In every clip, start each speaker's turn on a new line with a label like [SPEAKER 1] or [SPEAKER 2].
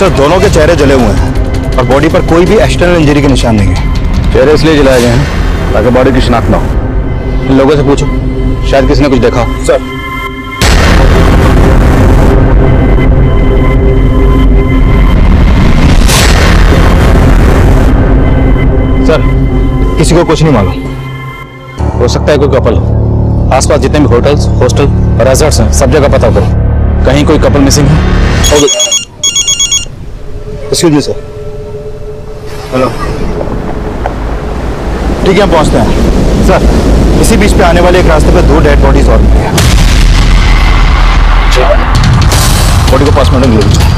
[SPEAKER 1] Sir दोनों के चेहरे जले हुए हैं और बॉडी पर कोई भी एक्सटर्नल इंजरी के निशान नहीं है।
[SPEAKER 2] चेहरे इसलिए जलाए गए हैं ताकि बॉडी की शिनाख्त ना हो। इन लोगों से पूछो, शायद किसी ने कुछ देखा हो।
[SPEAKER 1] सर सर किसी को कुछ नहीं मालूम।
[SPEAKER 2] हो सकता है कोई कपल। आसपास जितने भी होटल्स, हॉस्टल और रेजॉर्ट्स हैं, सब जगह पता करो, कहीं कोई कपल मिसिंग है।
[SPEAKER 1] Excuse me sir. हेलो, ठीक है हम पहुंचते हैं। सर इसी बीच पे आने वाले एक रास्ते पे 2 डेड बॉडीज और मिली हैं। बॉडी को पोस्टमार्टम ले लीजिए।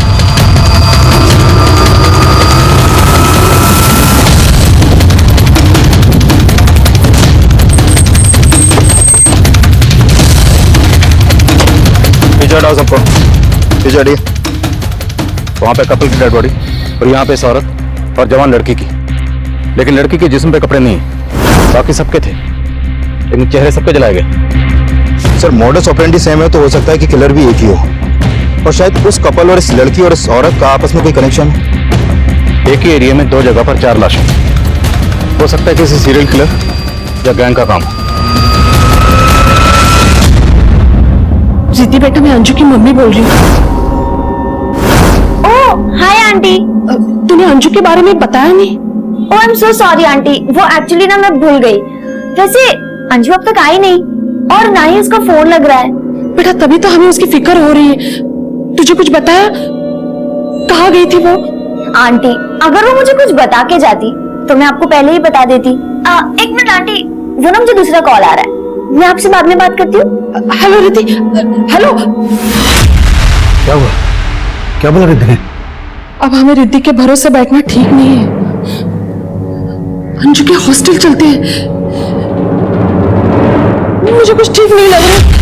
[SPEAKER 1] पीछे सबको पीछे हटिए।
[SPEAKER 2] वहां पे कपल की डेड बॉडी और यहाँ पे इस औरत और जवान लड़की की, लेकिन लड़की के जिस्म पे कपड़े नहीं, बाकी सबके थे, लेकिन चेहरे सबके जलाए गए।
[SPEAKER 1] सर मॉडस ऑपरेंडी सेम है तो हो सकता है कि किलर भी एक ही हो और शायद उस कपल और इस लड़की और इस औरत का आपस में कोई कनेक्शन है।
[SPEAKER 2] एक ही एरिया में 2 जगह पर 4 लाशें। हो सकता है किसी सीरियल किलर या गैंग का काम।
[SPEAKER 3] रिद्धि बेटा, मैं अंजू की मम्मी बोल रही हूँ।
[SPEAKER 4] Hi aunty.
[SPEAKER 3] तूने अंजू के बारे में बताया नहीं?
[SPEAKER 4] Oh I am so sorry aunty, वो एक्चुअली ना मैं भूल गई। वैसे अंजू अब तक आई नहीं और ना ही उसका फोन लग रहा है।
[SPEAKER 3] बेटा तभी तो हमें उसकी फिक्र हो रही है। तुझे कुछ बताया? कहाँ गई थी वो?
[SPEAKER 4] आंटी अगर वो मुझे कुछ बता के जाती तो मैं आपको पहले ही बता देती। एक मिनट आंटी, वो ना मुझे दूसरा कॉल आ रहा है, मैं आपसे बाद में बात करती हूँ।
[SPEAKER 3] हेलो रिद्धि। हेलो,
[SPEAKER 2] क्या हुआ? क्या बोला रिद्धि ने?
[SPEAKER 3] अब हमें रिद्धि के भरोसे बैठना ठीक नहीं है। अंजू के हॉस्टल चलते हैं। मुझे कुछ ठीक नहीं लग रहा।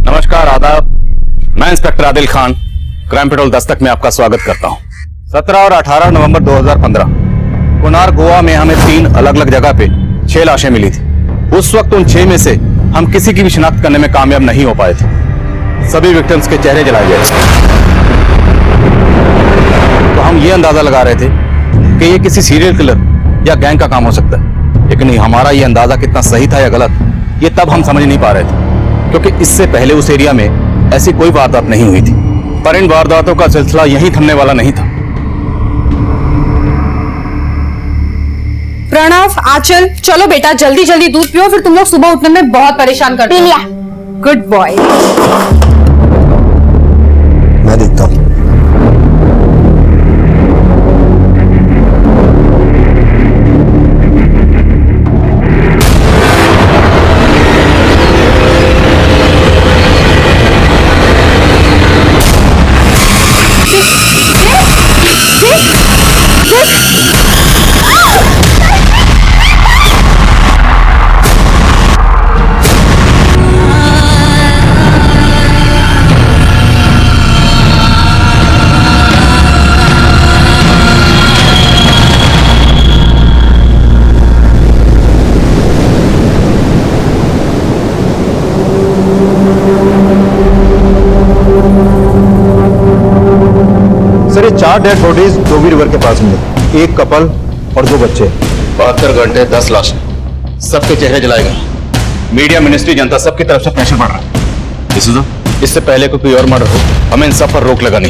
[SPEAKER 2] नमस्कार, आदाब। मैं inspector Adil Khan, crime petrol Dastak में आपका स्वागत करता हूं। 17 और 18 नवंबर 2015 कुनार गोवा में हमें 3 अलग अलग जगह पे 6 लाशें मिली थी। उस वक्त उन 6 में से हम किसी की भी शिनाख्त करने में कामयाब नहीं हो पाए थे। सभी विक्टिम्स के चेहरे जलाए गए थे। तो हम ये अंदाजा लगा रहे थे कि ये किसी सीरियल किलर या गैंग का काम हो सकता है, लेकिन हमारा ये अंदाजा कितना सही था या गलत, ये तब हम समझ नहीं पा रहे थे, क्योंकि इससे पहले उस एरिया में ऐसी कोई वारदात नहीं हुई थी। पर इन वारदातों का सिलसिला यहीं थमने वाला नहीं था।
[SPEAKER 5] प्रणव, आंचल, चलो बेटा जल्दी जल्दी दूध पियो, फिर तुम लोग सुबह उठने में बहुत परेशान करते हो। Good boy.
[SPEAKER 1] मैं देखता हूँ। सर ये 4 डेड बॉडीज धोबी रिवर के पास मिले, 1 कपल और 2 बच्चे।
[SPEAKER 2] 72 घंटे 10 लाशें, सबके चेहरे जलाए गए। मीडिया, मिनिस्ट्री, जनता सबकी तरफ से प्रेशर बढ़ रहा है। इससे पहले कोई और मर्डर हो, हमें इन सब पर रोक लगानी।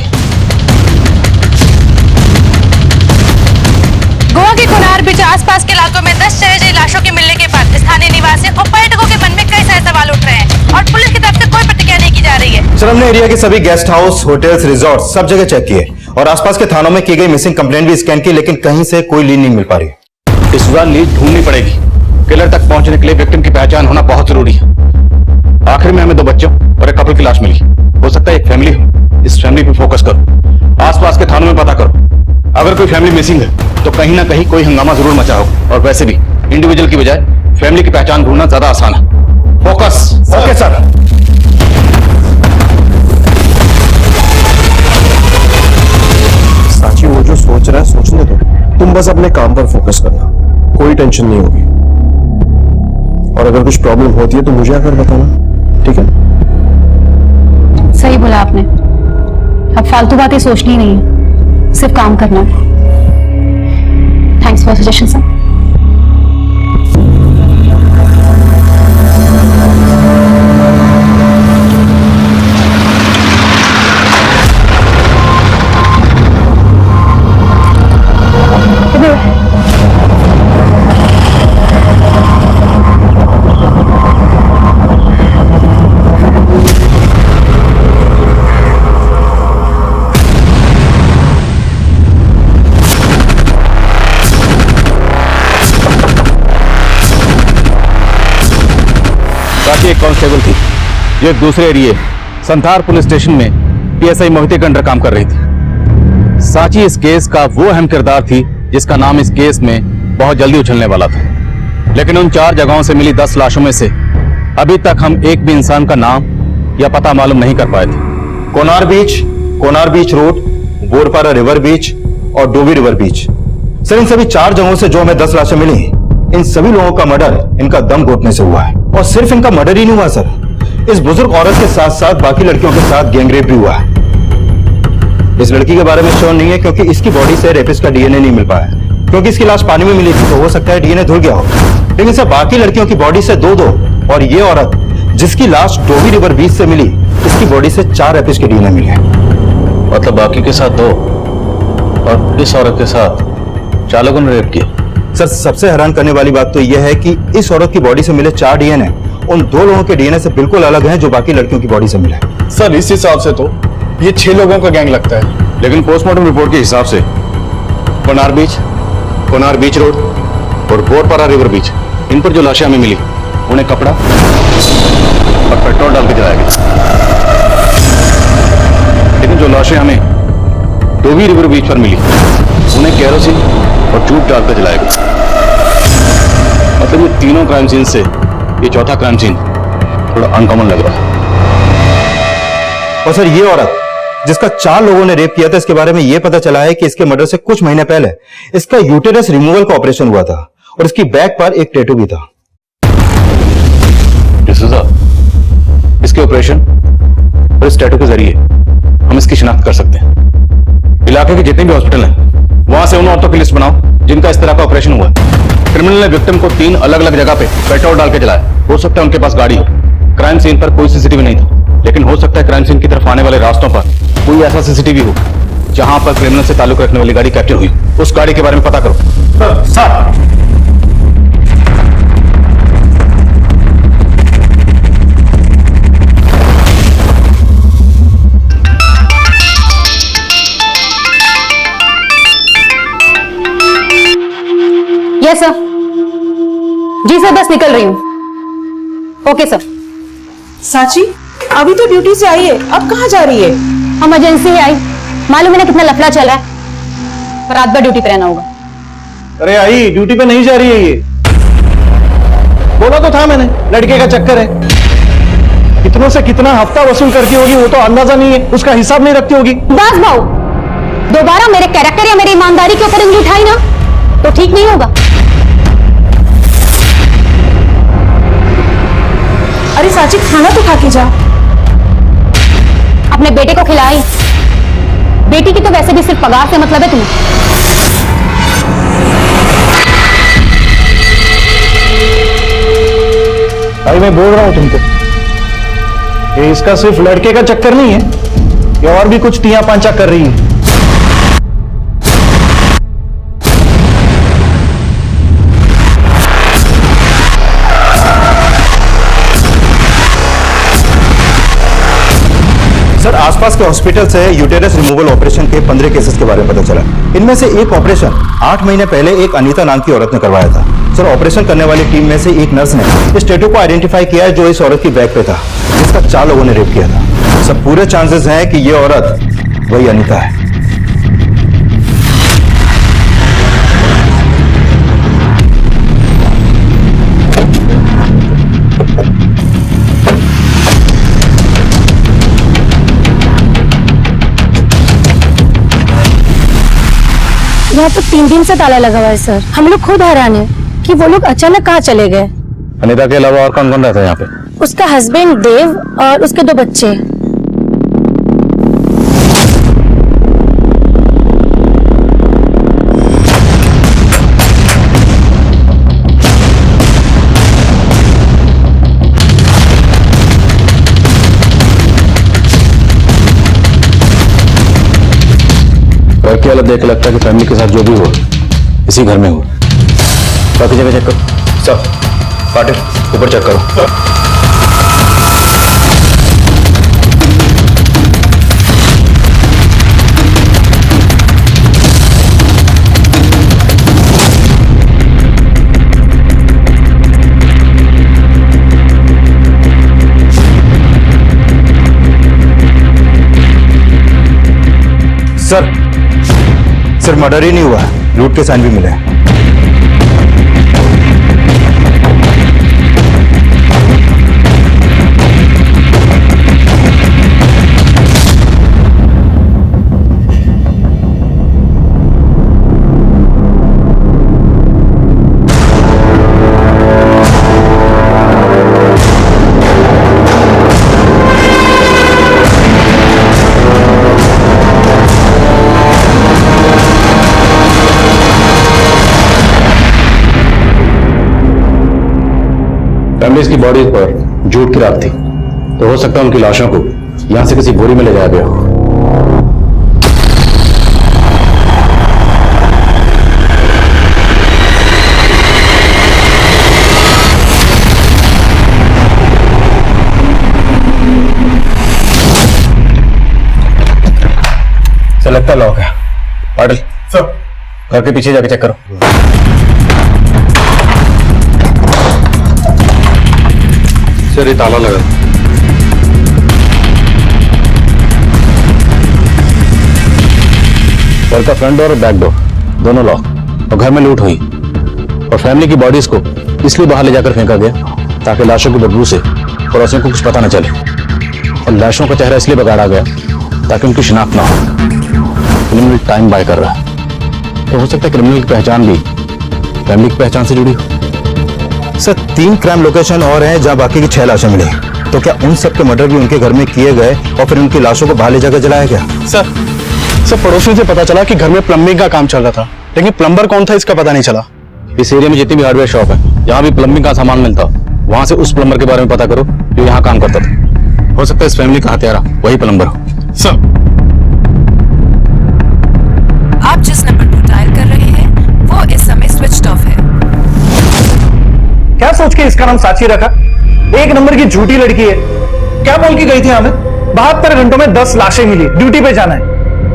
[SPEAKER 5] गोवा के कुनार बीच आसपास के इलाकों में 10 शहरी लाशों के मिलने के बाद स्थानीय निवासियों और पर्यटकों के मन में कई सारे सवाल उठ रहे हैं और पुलिस की तरफ से कोई प्रतिक्रिया नहीं की जा रही है।
[SPEAKER 1] सर हमने एरिया के सभी गेस्ट हाउस, होटल्स, रिजॉर्ट सब जगह चेक किए और आसपास के थानों में की गई मिसिंग कंप्लेंट भी स्कैन की, लेकिन कहीं से कोई लीड नहीं मिल पा रही।
[SPEAKER 2] इस बार लीड ढूंढनी पड़ेगी। किलर तक पहुंचने के लिए विक्टिम की पहचान होना बहुत जरूरी है। आखिर में हमें 2 बच्चों और एक कपल की लाश मिली। हो सकता है एक फैमिली हो। इस फैमिली पे फोकस करो, आसपास के थानों में पता करो। अगर कोई फैमिली मिसिंग है तो कहीं ना कहीं कोई हंगामा जरूर मचा हो, और वैसे भी इंडिविजुअल की बजाय फैमिली की पहचान ढूंढना ज्यादा आसान है। फोकस।
[SPEAKER 1] Okay sir.
[SPEAKER 6] साची वो जो सोच रहा है सोचने दो, तुम बस अपने काम पर फोकस करना, कोई टेंशन नहीं होगी। और अगर कुछ प्रॉब्लम होती है तो मुझे आकर बताना, ठीक है?
[SPEAKER 7] सही बोला आपने, अब फालतू बातें सोचनी नहीं है, सिर्फ काम करना है। Thanks for suggestion sir.
[SPEAKER 2] एक कांस्टेबल थी जो एक दूसरे एरिया संथार पुलिस स्टेशन में पीएसआई मोहिते के अंडर काम कर रही थी। साची इस केस का वो अहम किरदार थी जिसका नाम इस केस में बहुत जल्दी उछलने वाला था। लेकिन उन 4 जगहों से मिली 10 लाशों में से अभी तक हम एक भी इंसान का नाम या पता मालूम नहीं कर पाए थे।
[SPEAKER 1] कोनार बीच रोड, बोरपारा रिवर बीच और डोवी रिवर बीच। सर, इन सभी 4 जगहों से जो हमें 10 लाशें मिली, इन सभी लोगों का मर्डर इनका दम घोटने से हुआ है। और सिर्फ इनका मर्डर ही नहीं हुआ सर, इस बुजुर्ग औरत के साथ साथ बाकी लड़कियों के साथ गैंगरेप भी हुआ है। इस लड़की के बारे में श्योर नहीं है क्योंकि इसकी बॉडी से रेपिस्ट का डीएनए नहीं मिल पाया, क्योंकि इसकी लाश पानी में मिली थी तो हो सकता है डीएनए धुल गया हो। लेकिन सर, बाकी लड़कियों की बॉडी से 2-2 और ये औरत जिसकी लाश डोवी रिवर बीच से मिली, इसकी बॉडी से 4 रेपिस्ट के डीएनए मिले।
[SPEAKER 2] मतलब बाकी के साथ 2 और इस औरत के साथ 4 लोगों ने रेप किया।
[SPEAKER 1] सर, सबसे हैरान करने वाली बात तो यह है कि इस औरत की बॉडी से मिले 4 डीएनए उन 2 लोगों के डीएनए से बिल्कुल अलग हैं जो बाकी लड़कियों की बॉडी से मिले।
[SPEAKER 6] सर, इस हिसाब से तो ये 6 लोगों का गैंग लगता है।
[SPEAKER 2] लेकिन पोस्टमार्टम रिपोर्ट के हिसाब से कोनार बीच रोड और बोरपारा रिवर बीच, इन पर जो लाशें हमें मिली उन्हें कपड़ा और पेट्रोल डाल के जलाया गया। लेकिन जो लाशें हमें डोवी रिवर बीच पर मिली उन्हें केरोसिन और जूट डालकर जलाया गया। मतलब ये तीनों क्राइम सीन से ये चौथा क्राइम सीन थोड़ा अनकॉमन लग रहा है।
[SPEAKER 1] और सर, ये औरत जिसका 4 लोगों ने रेप किया था, इसके बारे में यह पता चला है कि इसके मर्डर से कुछ महीने पहले इसका यूटेरस रिमूवल का ऑपरेशन हुआ था और इसकी बैक पर एक टैटू भी था।
[SPEAKER 2] इसके ऑपरेशन और इस टैटू के जरिए हम इसकी शिनाख्त कर सकते हैं। इलाके के जितने भी हॉस्पिटल हैं वहां से उन औरतों की लिस्ट बनाओ जिनका इस तरह का ऑपरेशन हुआ है। क्रिमिनल ने विक्टिम को 3 अलग अलग जगह पे पेट्रोल डाल के जलाया। हो सकता है उनके पास गाड़ी हो, क्राइम सीन पर कोई सीसीटीवी नहीं था, लेकिन हो सकता है क्राइम सीन की तरफ आने वाले रास्तों पर कोई ऐसा सीसीटीवी हो जहां पर क्रिमिनल से ताल्लुक रखने वाली गाड़ी कैप्चर हुई। उस गाड़ी के बारे में पता करो।
[SPEAKER 6] Sir,
[SPEAKER 7] yes sir. जी सर, बस निकल रही हूँ। Okay sir.
[SPEAKER 8] साची, अभी तो ड्यूटी से आई है, अब कहाँ जा रही है?
[SPEAKER 7] इमरजेंसी ही आई, मालूम है ना कितना लफड़ा चला है, पर रात भर ड्यूटी पे रहना होगा।
[SPEAKER 6] अरे आई, ड्यूटी पे नहीं जा रही है ये। बोला तो था मैंने, लड़के का चक्कर है। कितनों से कितना हफ्ता वसूल करती होगी वो तो अंदाजा नहीं है, उसका हिसाब नहीं रखती होगी।
[SPEAKER 7] बस भाऊ, दोबारा मेरे कैरेक्टर या मेरी ईमानदारी के ऊपर उंगली उठाई ना तो ठीक नहीं होगा।
[SPEAKER 8] अरे साची, खाना तो खा के जा।
[SPEAKER 7] अपने बेटे को खिलाई। बेटी की तो वैसे भी सिर्फ पगार से मतलब है तुम्हें।
[SPEAKER 6] भाई मैं बोल रहा हूं तुमको, ये इसका सिर्फ लड़के का चक्कर नहीं है, ये और भी कुछ तिया पांचा कर रही है।
[SPEAKER 1] सर, आसपास के हॉस्पिटल से यूटेरस रिमूवल ऑपरेशन के 15 केसेस के बारे में पता चला। इनमें से एक ऑपरेशन 8 महीने पहले एक अनीता नाम की औरत ने करवाया था। सर, ऑपरेशन करने वाली टीम में से एक नर्स ने इस टैटू को आइडेंटिफाई किया है जो इस औरत की बैक पे था, जिसका 4 लोगों ने रेप किया था। सब पूरे चांसेस हैं कि ये औरत वही अनीता है।
[SPEAKER 7] यहाँ तो 3 दिन से ताला लगा हुआ है सर। हम लोग खुद हैरान हैं कि वो लोग अचानक कहाँ चले गए।
[SPEAKER 2] अनीता के अलावा और कौन कौन रहता है यहाँ पे?
[SPEAKER 7] उसका हस्बैंड देव और उसके 2 बच्चे।
[SPEAKER 2] घर की हालत देख के लगता है कि फैमिली के साथ जो भी हुआ इसी घर में हुआ। बाकी जगह चेक करो।
[SPEAKER 1] सर पाटिल ऊपर चेक करो। सर सिर्फ मर्डर ही नहीं हुआ है, लूट के साइन भी मिले हैं।
[SPEAKER 2] फैमिलीज की बॉडीज पर जूट की राख थी, तो हो सकता है उनकी लाशों को यहां से किसी बोरी में ले जाया गया हो।
[SPEAKER 1] सर लगता लॉक है।
[SPEAKER 2] पाटिल
[SPEAKER 1] सर
[SPEAKER 2] घर के पीछे जाके चेक करो। सर ये ताला लगा। घर का फ्रंट डोर और बैक डोर दोनों लॉक, और घर में लूट हुई और फैमिली की बॉडीज को इसलिए बाहर ले जाकर फेंका गया ताकि लाशों की बदबू से पड़ोसियों को कुछ पता न चले, और लाशों का चेहरा इसलिए बिगाड़ा गया ताकि उनकी शिनाख्त ना हो। क्रिमिनल टाइम बाय कर रहा है, तो हो सकता है क्रिमिनल की पहचान भी फैमिली की पहचान से जुड़ी हो।
[SPEAKER 1] सर 3 क्राइम लोकेशन और हैं जहां बाकी की 6 लाशें मिली, तो क्या उन सब के मर्डर भी उनके घर में किए गए और फिर उनकी लाशों को बाहर ले जाकर जलाया गया?
[SPEAKER 6] सर पड़ोसियों से पता चला कि घर में प्लम्बिंग का काम चल रहा था, लेकिन प्लम्बर कौन था इसका पता नहीं चला।
[SPEAKER 2] इस एरिया में जितनी भी हार्डवेयर शॉप है, जहां भी प्लम्बिंग का सामान मिलता, वहां से उस प्लम्बर के बारे में पता करो जो यहाँ काम करता था। हो सकता है इस फैमिली का हत्यारा वही प्लम्बर हो।
[SPEAKER 6] सर
[SPEAKER 9] आप जिस नंबर पर डायल कर रहे हैं वो इस समय स्विच्ड ऑफ है।
[SPEAKER 6] क्या सोच के इसका नाम साची रखा? 1 नंबर की झूठी लड़की है। क्या बोल के गई थी हमें? 72 घंटों में 10 लाशें मिली, ड्यूटी पे जाना है,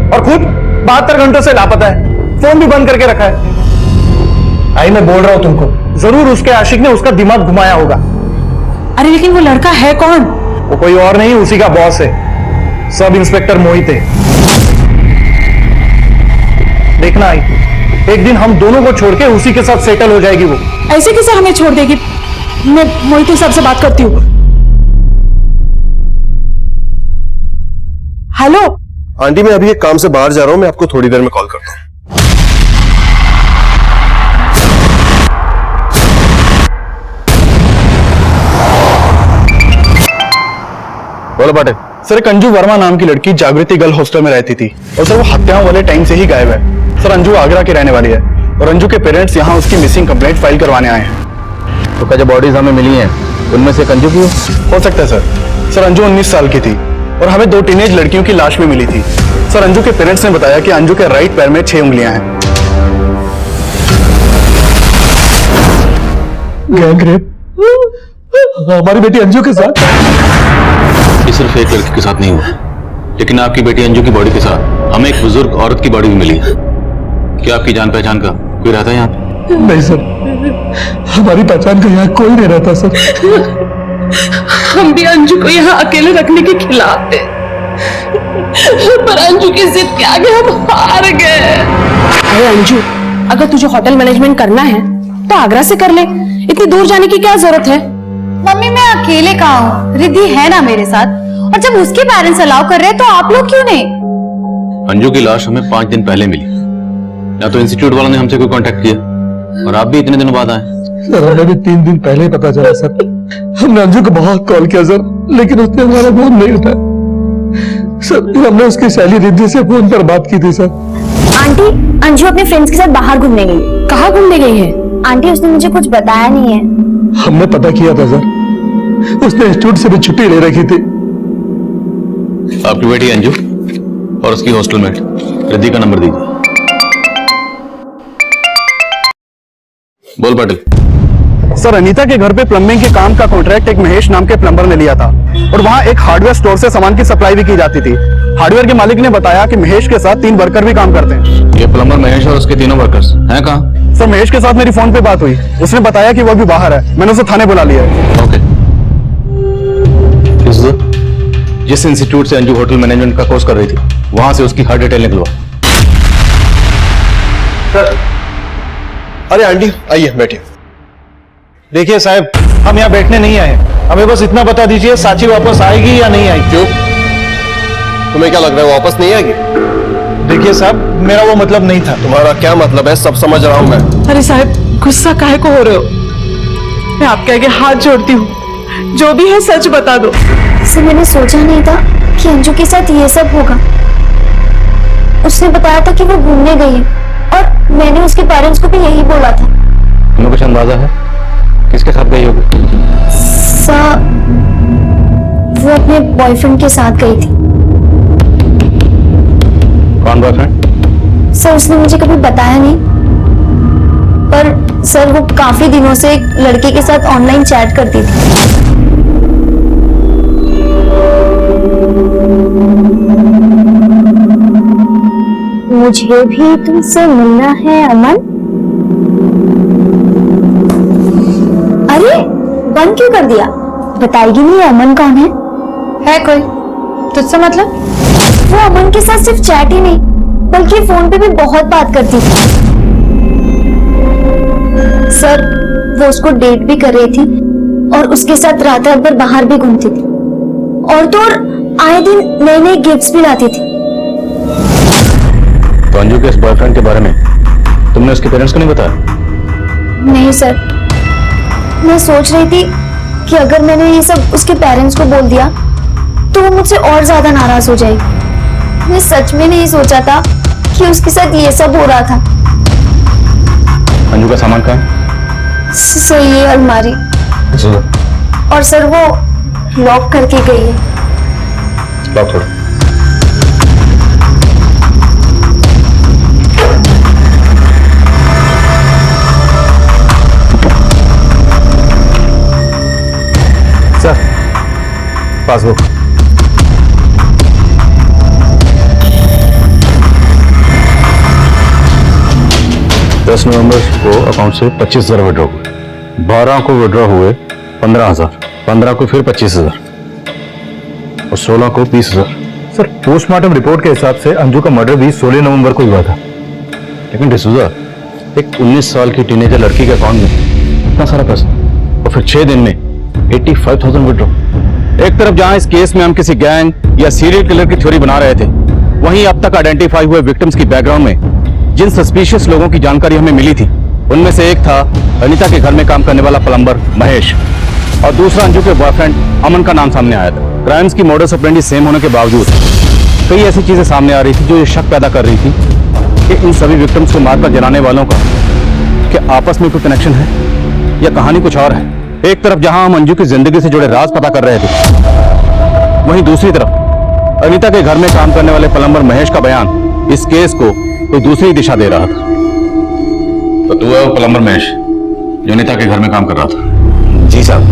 [SPEAKER 6] और खुद 72 घंटों से लापता है, फोन भी बंद करके रखा है। आई मैं बोल रहा हूं तुमको, जरूर उसके आशिक ने उसका दिमाग घुमाया होगा।
[SPEAKER 8] अरे लेकिन वो लड़का है कौन?
[SPEAKER 6] वो कोई और नहीं, उसी का बॉस है, सब इंस्पेक्टर मोहित है। देखना आई, एक दिन हम दोनों को छोड़ के उसी के साथ सेटल हो जाएगी वो।
[SPEAKER 8] ऐसे कैसे हमें छोड़ देगी? मैं मोहित साहब से बात करती हूँ। हेलो
[SPEAKER 10] आंटी, मैं अभी एक काम से बाहर जा रहा हूं, मैं आपको थोड़ी देर में कॉल करता हूं।
[SPEAKER 2] बोलो पाटिल।
[SPEAKER 6] सर एक अंजू वर्मा नाम की लड़की जागृति गर्ल हॉस्टल में रहती थी, और सर वो हत्याओं वाले टाइम से ही गायब है। सर अंजू आगरा की रहने वाली है, और अंजू के पेरेंट्स यहाँ उसकी मिसिंग कंप्लेंट फाइल करवाने आए हैं।
[SPEAKER 2] तो क्या जो बॉडीज हमें मिली हैं उनमें से अंजू की
[SPEAKER 6] हो सकता है सर। सर अंजू 19 साल की थी, और हमें 2 टीनेज लड़कियों की लाश में मिली थी। सर अंजू के पेरेंट्स ने बताया कि अंजू के राइट पैर में 6 उंगलियां हैं। गैंग रेप हमारी बेटी अंजू के साथ?
[SPEAKER 2] ये सिर्फ एक लड़की के साथ नहीं हुआ, लेकिन आपकी बेटी अंजू की बॉडी के साथ हमें एक बुजुर्ग औरत की बॉडी भी मिली है। क्या आपकी जान पहचान का कोई रहता है यहाँ पे?
[SPEAKER 6] नहीं सर, हमारी पहचान का यहाँ कोई नहीं रहता सर।
[SPEAKER 3] हम भी अंजू को यहाँ अकेले रखने के खिलाफ थे, पर अंजू की जिद के आगे हम हार गए। अरे अंजू, अगर तुझे होटल मैनेजमेंट करना है तो आगरा से कर ले, इतनी दूर जाने की क्या जरूरत है?
[SPEAKER 4] मम्मी मैं अकेले कहाँ हूँ, रिद्धि है ना मेरे साथ, और जब उसके पेरेंट्स अलाउ कर रहे हैं तो आप लोग क्यों नहीं?
[SPEAKER 2] अंजू की लाश हमें 5 दिन पहले मिली, या तो इंस्टीट्यूट वालों ने हमसे कोई कांटेक्ट किया और आप भी इतने दिनों बाद आए।
[SPEAKER 6] सर हमें भी 3 दिन पहले ही पता चला सर। हमने अंजू को बहुत कॉल किया सर, लेकिन उसने हमारा फोन नहीं उठाया सर। हमने उसकी सहेली रिद्धि से फोन पर बात की थी सर।
[SPEAKER 4] आंटी, अंजू अपने फ्रेंड्स के साथ बाहर घूमने गई।
[SPEAKER 3] कहाँ घूमने गई है?
[SPEAKER 4] आंटी, उसने मुझे कुछ बताया नहीं है।
[SPEAKER 6] हमने पता किया था सर, उसने इंस्टीट्यूट से भी छुट्टी ले रखी थी।
[SPEAKER 2] आपकी बेटी अंजू और उसकी हॉस्टलमेट रिद्धि का नंबर दीजिए। बोल पाटिल।
[SPEAKER 6] सर अनीता के घर पे प्लम्बिंग के काम का कॉन्ट्रैक्ट एक महेश नाम के प्लम्बर ने लिया था और वहाँ एक हार्डवेयर स्टोर से सामान की सप्लाई भी की जाती थी। हार्डवेयर के मालिक ने बताया कि महेश के साथ 3 वर्कर भी काम करते हैं।
[SPEAKER 2] ये प्लम्बर महेश और उसके तीनों वर्कर्स हैं कहाँ?
[SPEAKER 6] सर महेश के साथ मेरी फोन पे बात हुई, उसने बताया कि वो अभी बाहर है। मैंने उसे थाने बुला लिया है।
[SPEAKER 2] ओके। जिस इंस्टीट्यूट से अंजू होटल मैनेजमेंट का कोर्स कर रही थी वहां से उसकी हर डिटेल निकलवा।
[SPEAKER 10] अरे आंटी आइए बैठिए।
[SPEAKER 6] देखिए साहब, हम यहाँ बैठने नहीं आए, हमें बस इतना बता दीजिए साची वापस आएगी या नहीं आएगी।
[SPEAKER 10] क्यों, तुम्हें क्या लग रहा है वापस नहीं आएगी?
[SPEAKER 6] देखिए साहब, मेरा वो मतलब नहीं था।
[SPEAKER 10] तुम्हारा क्या मतलब है, सब समझ रहा हूं मैं।
[SPEAKER 8] अरे साहब, गुस्सा काहे को हो रहे हो? मैं आपके आगे हाथ जोड़ती हूँ, जो भी है सच बता दो।
[SPEAKER 4] सर मैंने सोचा नहीं था कि अंजू के साथ ये सब होगा। उसने बताया था कि वो घूमने गई है और मैंने उसके पेरेंट्स को भी यही बोला था।
[SPEAKER 2] तुम्हें कुछ अंदाजा है किसके साथ गई होगी?
[SPEAKER 4] सर वो अपने बॉयफ्रेंड के साथ गई थी।
[SPEAKER 2] कौन बॉयफ्रेंड?
[SPEAKER 4] सर उसने मुझे कभी बताया नहीं, पर सर वो काफी दिनों से एक लड़के के साथ ऑनलाइन चैट करती थी। मुझे भी तुमसे मिलना है अमन। अरे बंद क्यों कर दिया? बताएगी नहीं अमन कौन है कोई? तुझसे मतलब? वो अमन के साथ सिर्फ चैट ही नहीं बल्कि फोन पे भी बहुत बात करती थी। सर वो उसको डेट भी कर रही थी और उसके साथ रात रात भर बाहर भी घूमती थी और तो और आए दिन नए नए गिफ्ट्स भी लाती थी।
[SPEAKER 2] तो अंजू के इस बॉयफ्रेंड के बारे में तुमने उसके पेरेंट्स को नहीं बताया?
[SPEAKER 4] नहीं सर, मैं सोच रही थी कि अगर मैंने ये सब उसके पेरेंट्स को बोल दिया तो वो मुझसे और ज्यादा नाराज हो जाएगी। मैं सच में नहीं सोचा था कि उसके साथ ये सब हो रहा था।
[SPEAKER 2] अंजू का सामान कहाँ है?
[SPEAKER 4] सर ये अलमारी, और सर वो लॉक करके गई है।
[SPEAKER 2] लॉक छोड़ो।
[SPEAKER 1] Sir passbook.
[SPEAKER 2] 10 नवंबर को अकाउंट से 25,000 विड्रॉ हुए, 12 को विड्रॉ हुए 15,000, 15 को फिर 25,000 और 16 को 20,000।
[SPEAKER 1] सर पोस्टमार्टम रिपोर्ट के हिसाब से अंजू का मर्डर भी 16 नवंबर को हुआ था।
[SPEAKER 2] लेकिन डिसूजा, एक 19 साल की टीनेजर लड़की के अकाउंट में इतना सारा पैसा और फिर 6 दिन में 85,000 विड्रॉ। एक तरफ जहां इस केस में हम किसी गैंग या सीरियल किलर की थ्योरी बना रहे थे, वहीं अब तक आइडेंटिफाई हुए विक्टिम्स की बैकग्राउंड में जिन सस्पिशियस लोगों की जानकारी हमें मिली थी उनमें से एक था अनीता के घर में काम करने वाला प्लम्बर महेश और दूसरा अंजू के बॉयफ्रेंड अमन का नाम सामने आया था। क्राइम्स की मोडस ऑपरेंडी सेम होने के बावजूद कई ऐसी चीजें सामने आ रही थी जो ये शक पैदा कर रही थी कि इन सभी विक्टिम्स को मारकर जलाने वालों का क्या आपस में कोई कनेक्शन है या कहानी कुछ और है। एक तरफ जहां हम अंजू की जिंदगी से जुड़े राज पता कर रहे थे, वहीं दूसरी तरफ अनीता के घर में काम करने वाले प्लम्बर महेश का बयान इस केस को कोई दूसरी दिशा दे रहा था। तो तू है वो प्लम्बर महेश जो अनीता के घर में काम कर रहा था?
[SPEAKER 1] जी साहब,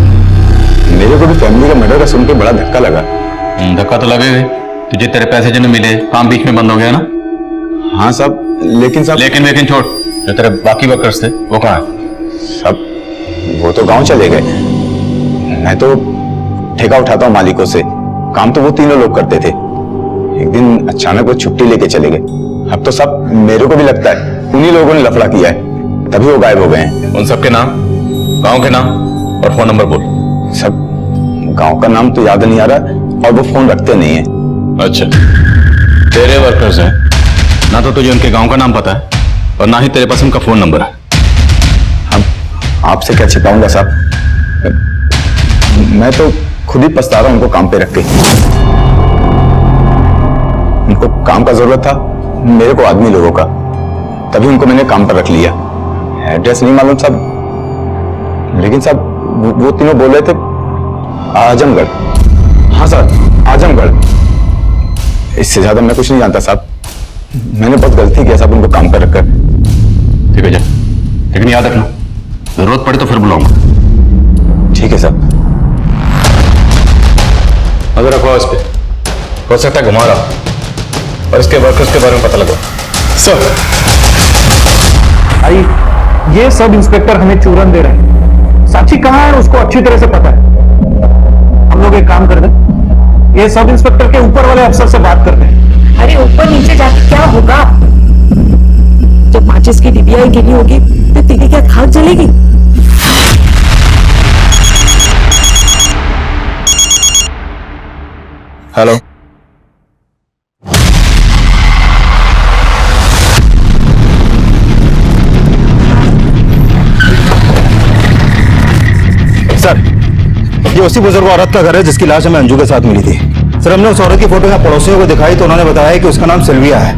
[SPEAKER 1] मेरे को भी फैमिली का मर्डर का सुन के बड़ा धक्का लगा।
[SPEAKER 2] धक्का तो लगेगा, तुझे तेरे पैसे जो मिले काम बीच में बंद हो गया ना?
[SPEAKER 1] हाँ साहब, लेकिन साहब
[SPEAKER 2] लेकिन छोड़, जो तेरे बाकी वर्कर्स थे वो कहाँ है?
[SPEAKER 1] साहब वो तो गांव चले गए। मैं तो ठेका उठाता हूँ मालिकों से, काम तो वो तीनों लोग करते थे। एक दिन अचानक वो छुट्टी लेके चले गए। अब तो सब मेरे को भी लगता है उन्हीं लोगों ने लफड़ा किया है, तभी वो गायब हो गए हैं।
[SPEAKER 2] उन सबके नाम, गांव के नाम और फोन नंबर बोल।
[SPEAKER 1] सब गांव का नाम तो याद नहीं आ रहा और वो फोन रखते नहीं है।
[SPEAKER 2] अच्छा, तेरे वर्कर्स हैं ना, तो तुझे उनके गांव का नाम पता है और ना ही तेरे पास उनका फोन नंबर है।
[SPEAKER 1] आपसे क्या छिपाऊंगा साहब, मैं तो खुद ही पछता रहा हूं उनको काम पे रख के। उनको काम का जरूरत था, मेरे को आदमी लोगों का, तभी उनको मैंने काम पर रख लिया। एड्रेस नहीं मालूम साहब, लेकिन साहब वो तीनों बोल रहे थे आजमगढ़। हाँ सर, आजमगढ़। इससे ज्यादा मैं कुछ नहीं जानता साहब। मैंने बहुत गलती किया साहब उनको काम पर रखकर।
[SPEAKER 2] ठीक है जा, लेकिन याद रखना जरूरत पड़े तो फिर बुलाऊंगा।
[SPEAKER 1] ठीक है साहब।
[SPEAKER 2] नजर रखो इस पे, हो सकता है घुमा रहा और इसके वर्कर्स के बारे में पता लगा।
[SPEAKER 6] सर आई, ये सब इंस्पेक्टर हमें चूरन दे रहे हैं। साक्षी कहाँ है उसको अच्छी तरह से पता है। हम लोग एक काम कर दें, ये सब इंस्पेक्टर के ऊपर वाले अफसर से बात करते हैं।
[SPEAKER 8] अरे ऊपर नीचे जाके क्या होगा? जब माचिस की डिबिया गिरी होगी तो तेरी क्या खाक जलेगी?
[SPEAKER 1] हेलो, सर ये उसी बुजुर्ग औरत का घर है जिसकी लाश हमें अंजू के साथ मिली थी। सर हमने उस औरत की फोटो यहाँ पड़ोसियों को दिखाई तो उन्होंने बताया कि उसका नाम सिल्विया है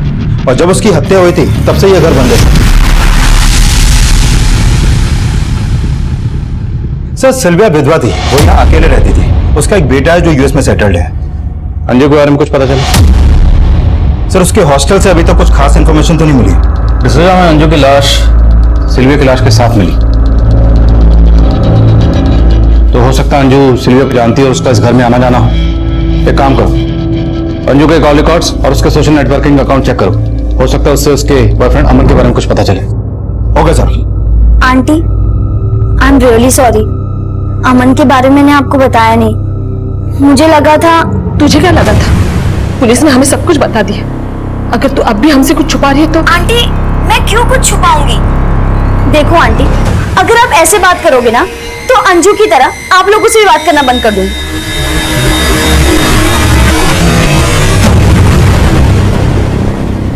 [SPEAKER 1] और जब उसकी हत्या हुई थी तब से ये घर बंद है। सर सिल्विया विधवा थी, वो यहाँ अकेले रहती थी। उसका एक बेटा है जो यूएस में सेटल्ड है।
[SPEAKER 2] अंजू के बारे में कुछ पता चला?
[SPEAKER 1] सर उसके हॉस्टल से अभी तक कुछ खास इन्फॉर्मेशन तो नहीं मिली।
[SPEAKER 2] पिछले में अंजू की लाश सिल्विया की लाश के साथ मिली, तो हो सकता है अंजू सिल्विया को जानती है और उसका इस घर में आना जाना हो। एक काम करो, अंजू के कॉल रिकॉर्ड्स और उसके सोशल नेटवर्किंग अकाउंट चेक करो, हो सकता है उससे उसके बॉयफ्रेंड अमन के बारे में कुछ पता चले।
[SPEAKER 1] Okay sir.
[SPEAKER 4] Aunty I am really sorry, Aman के बारे में मैंने आपको बताया नहीं। मुझे लगा था।
[SPEAKER 3] तुझे क्या लगा था? पुलिस ने हमें सब कुछ बता दिया। अगर तू अब भी हमसे कुछ छुपा रही है तो।
[SPEAKER 4] आंटी मैं क्यों कुछ छुपाऊंगी? देखो आंटी, अगर आप ऐसे बात करोगे ना तो अंजू की तरह आप लोगों से भी बात करना बंद कर दूंगी।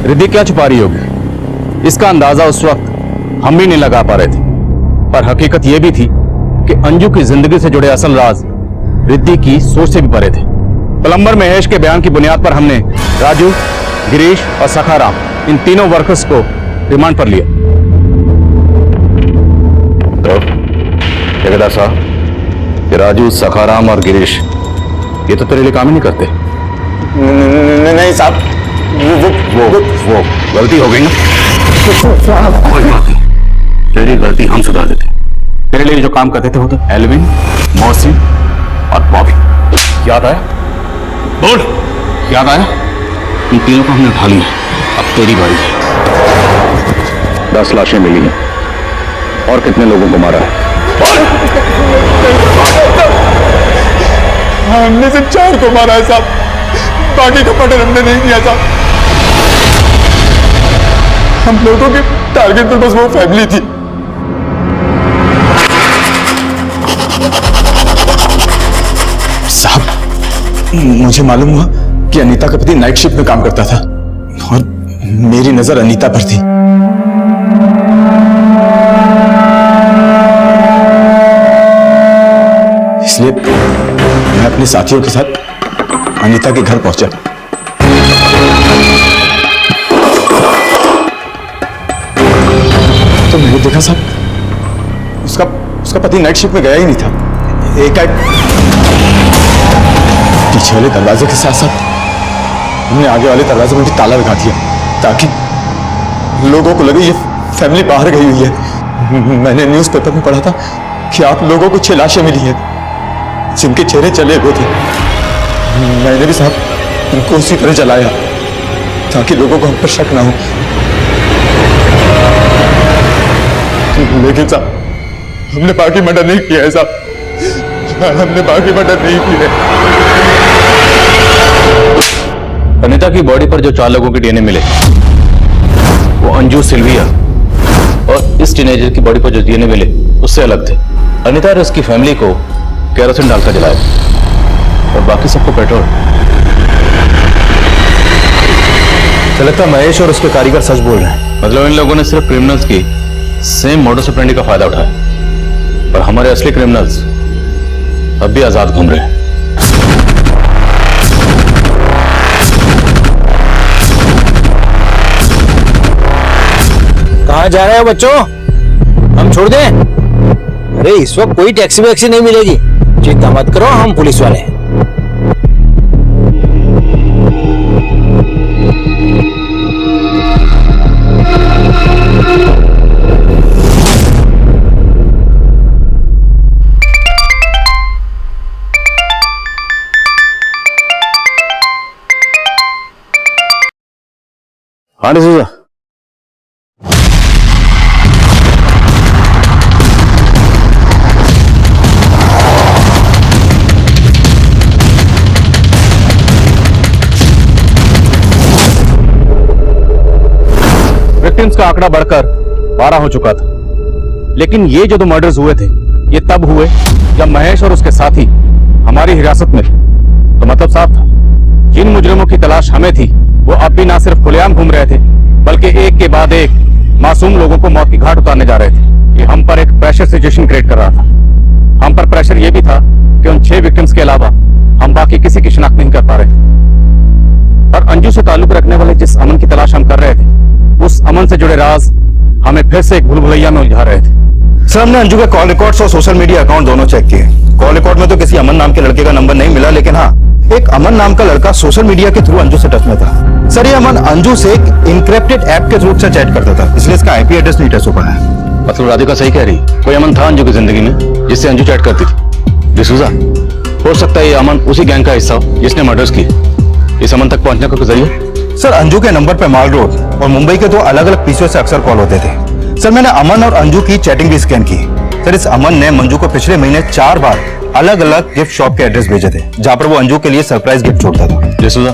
[SPEAKER 2] रिद्धि क्या छुपा रही होगी? इसका अंदाजा उस वक्त हम भी नहीं लगा पा रहे थे, पर हकीकत यह भी थी कि अंजू की जिंदगी से जुड़े असल राज रिद्धि की सोच से भी परे थे। प्लम्बर महेश के बयान की बुनियाद पर हमने राजू, गिरीश और सखाराम इन तीनों वर्कर्स को रिमांड पर लिया। तो ठेकेदार साहब, ये राजू, सखाराम और गिरीश ये तो तेरे लिए काम ही नहीं करते।
[SPEAKER 1] नहीं साहब,
[SPEAKER 2] वो गलती हो गई ना। कोई बात नहीं, तेरी गलती हम सुधार देते। तेरे लिए जो काम करते थे वो तो एल्विन, मोहसिन और बॉबी। याद आया? बोल, याद आया? इन तीनों को हमने उठा लिया, अब तेरी बारी है। 10 लाशें मिली हैं और कितने लोगों को मारा है?
[SPEAKER 1] हमने सिर्फ 4 को मारा है साहब, बाकी का मर्डर हमने नहीं किया साहब। हम लोगों के टारगेट पर बस वो फैमिली थी। साहब मुझे मालूम हुआ कि अनीता का पति नाइट शिफ्ट में काम करता था और मेरी नजर अनीता पर थी। इसलिए मैं अपने साथियों के साथ अनीता के घर पहुंचा। तो मैंने देखा साहब उसका पति नाइट शिफ्ट में गया ही नहीं था। एक पीछे वाले दरवाजे के साथ साथ हमने आगे वाले दरवाजे में भी ताला लगा दिया ताकि लोगों को लगे ये फैमिली बाहर गई हुई है। मैंने न्यूज़पेपर में पढ़ा था कि आप लोगों को 6 लाशें मिली हैं जिनके चेहरे चले हुए थे। मैंने भी साहब उनको उसी तरह जलाया ताकि लोगों को हम पर शक ना हो। लेकिन साहब हमने बाकी मर्डर नहीं किया है साहब, हमने बाकी मर्डर नहीं किया है।
[SPEAKER 2] अनीता की बॉडी पर जो 4 लोगों के डीएनए मिले वो अंजू, सिल्विया और इस टीनेजर की बॉडी पर जो डीएनए मिले उससे अलग थे। अनीता और उसकी फैमिली को केरोसिन डालकर जलाया और बाकी सबको पेट्रोल।
[SPEAKER 1] तो लगता है महेश और उसके कारीगर सच बोल रहे हैं।
[SPEAKER 2] मतलब इन लोगों ने सिर्फ क्रिमिनल्स की सेम मोडस ऑपरेंडी का फायदा उठाया, पर हमारे असली क्रिमिनल्स अब भी आजाद घूम रहे हैं।
[SPEAKER 6] कहाँ जा रहे हो बच्चों? हम छोड़ दें? अरे इस वक्त कोई टैक्सी वैक्सी नहीं मिलेगी, चिंता मत करो, हम पुलिस वाले हैं।
[SPEAKER 2] हाँ डिसूजा, विक्टिम्स का आंकड़ा बढ़कर 12 हो चुका था, लेकिन ये जो 2 मर्डर्स हुए थे ये तब हुए जब महेश और उसके साथी हमारी हिरासत में थे। तो मतलब साफ था, जिन मुजरिमों की तलाश हमें थी वो अब भी ना सिर्फ खुलेआम घूम रहे थे, बल्कि एक के बाद एक मासूम लोगों को मौत की घाट उतारने जा रहे थे। ये हम पर एक प्रेशर सिचुएशन क्रिएट कर रहा था। हम पर प्रेशर ये भी था कि उन 6 विक्टिम्स के अलावा हम बाकी किसी की शिनाख्त नहीं कर पा रहे थे। और अंजू से ताल्लुक रखने वाले जिस अमन की तलाश हम कर रहे थे, उस अमन से जुड़े राज हमें फिर से एक भूल-भुलैया में उलझा रहे थे।
[SPEAKER 1] सर, हमने अंजू के कॉल रिकॉर्ड्स और सोशल मीडिया अकाउंट दोनों चेक किए। कॉल रिकॉर्ड में तो किसी अमन नाम के लड़के का नंबर नहीं मिला, लेकिन हाँ, एक अमन नाम का लड़का सोशल मीडिया के थ्रू अंजू से टच में था। सर, ये अमन अंजू से एक इनक्रिप्टेड ऐप के थ्रू से चैट करता था, इसलिए इसका आईपी एड्रेस नहीं ट्रेस हो पाया है।
[SPEAKER 2] मतलब राधिका सही कह रही, कोई अमन था अंजू की जिंदगी में जिससे अंजू चैट करती थी। डिसूजा, हो सकता है ये अमन उसी गैंग का हिस्सा हो जिसने मर्डर्स की। इस अमन तक पहुंचने का कोई जरिया?
[SPEAKER 1] सर, अंजू के नंबर पे माल रोड और मुंबई के 2 अलग-अलग पीसीओ से अक्सर कॉल होते थे। सर, मैंने अमन और अंजू की चैटिंग भी स्कैन की। सर, इस अमन ने मंजू को पिछले महीने 4 बार अलग-अलग गिफ्ट शॉप के एड्रेस भेजे थे, जहां पर वो अंजू के लिए सरप्राइज गिफ्ट छोड़ता था।
[SPEAKER 2] डिसूजा,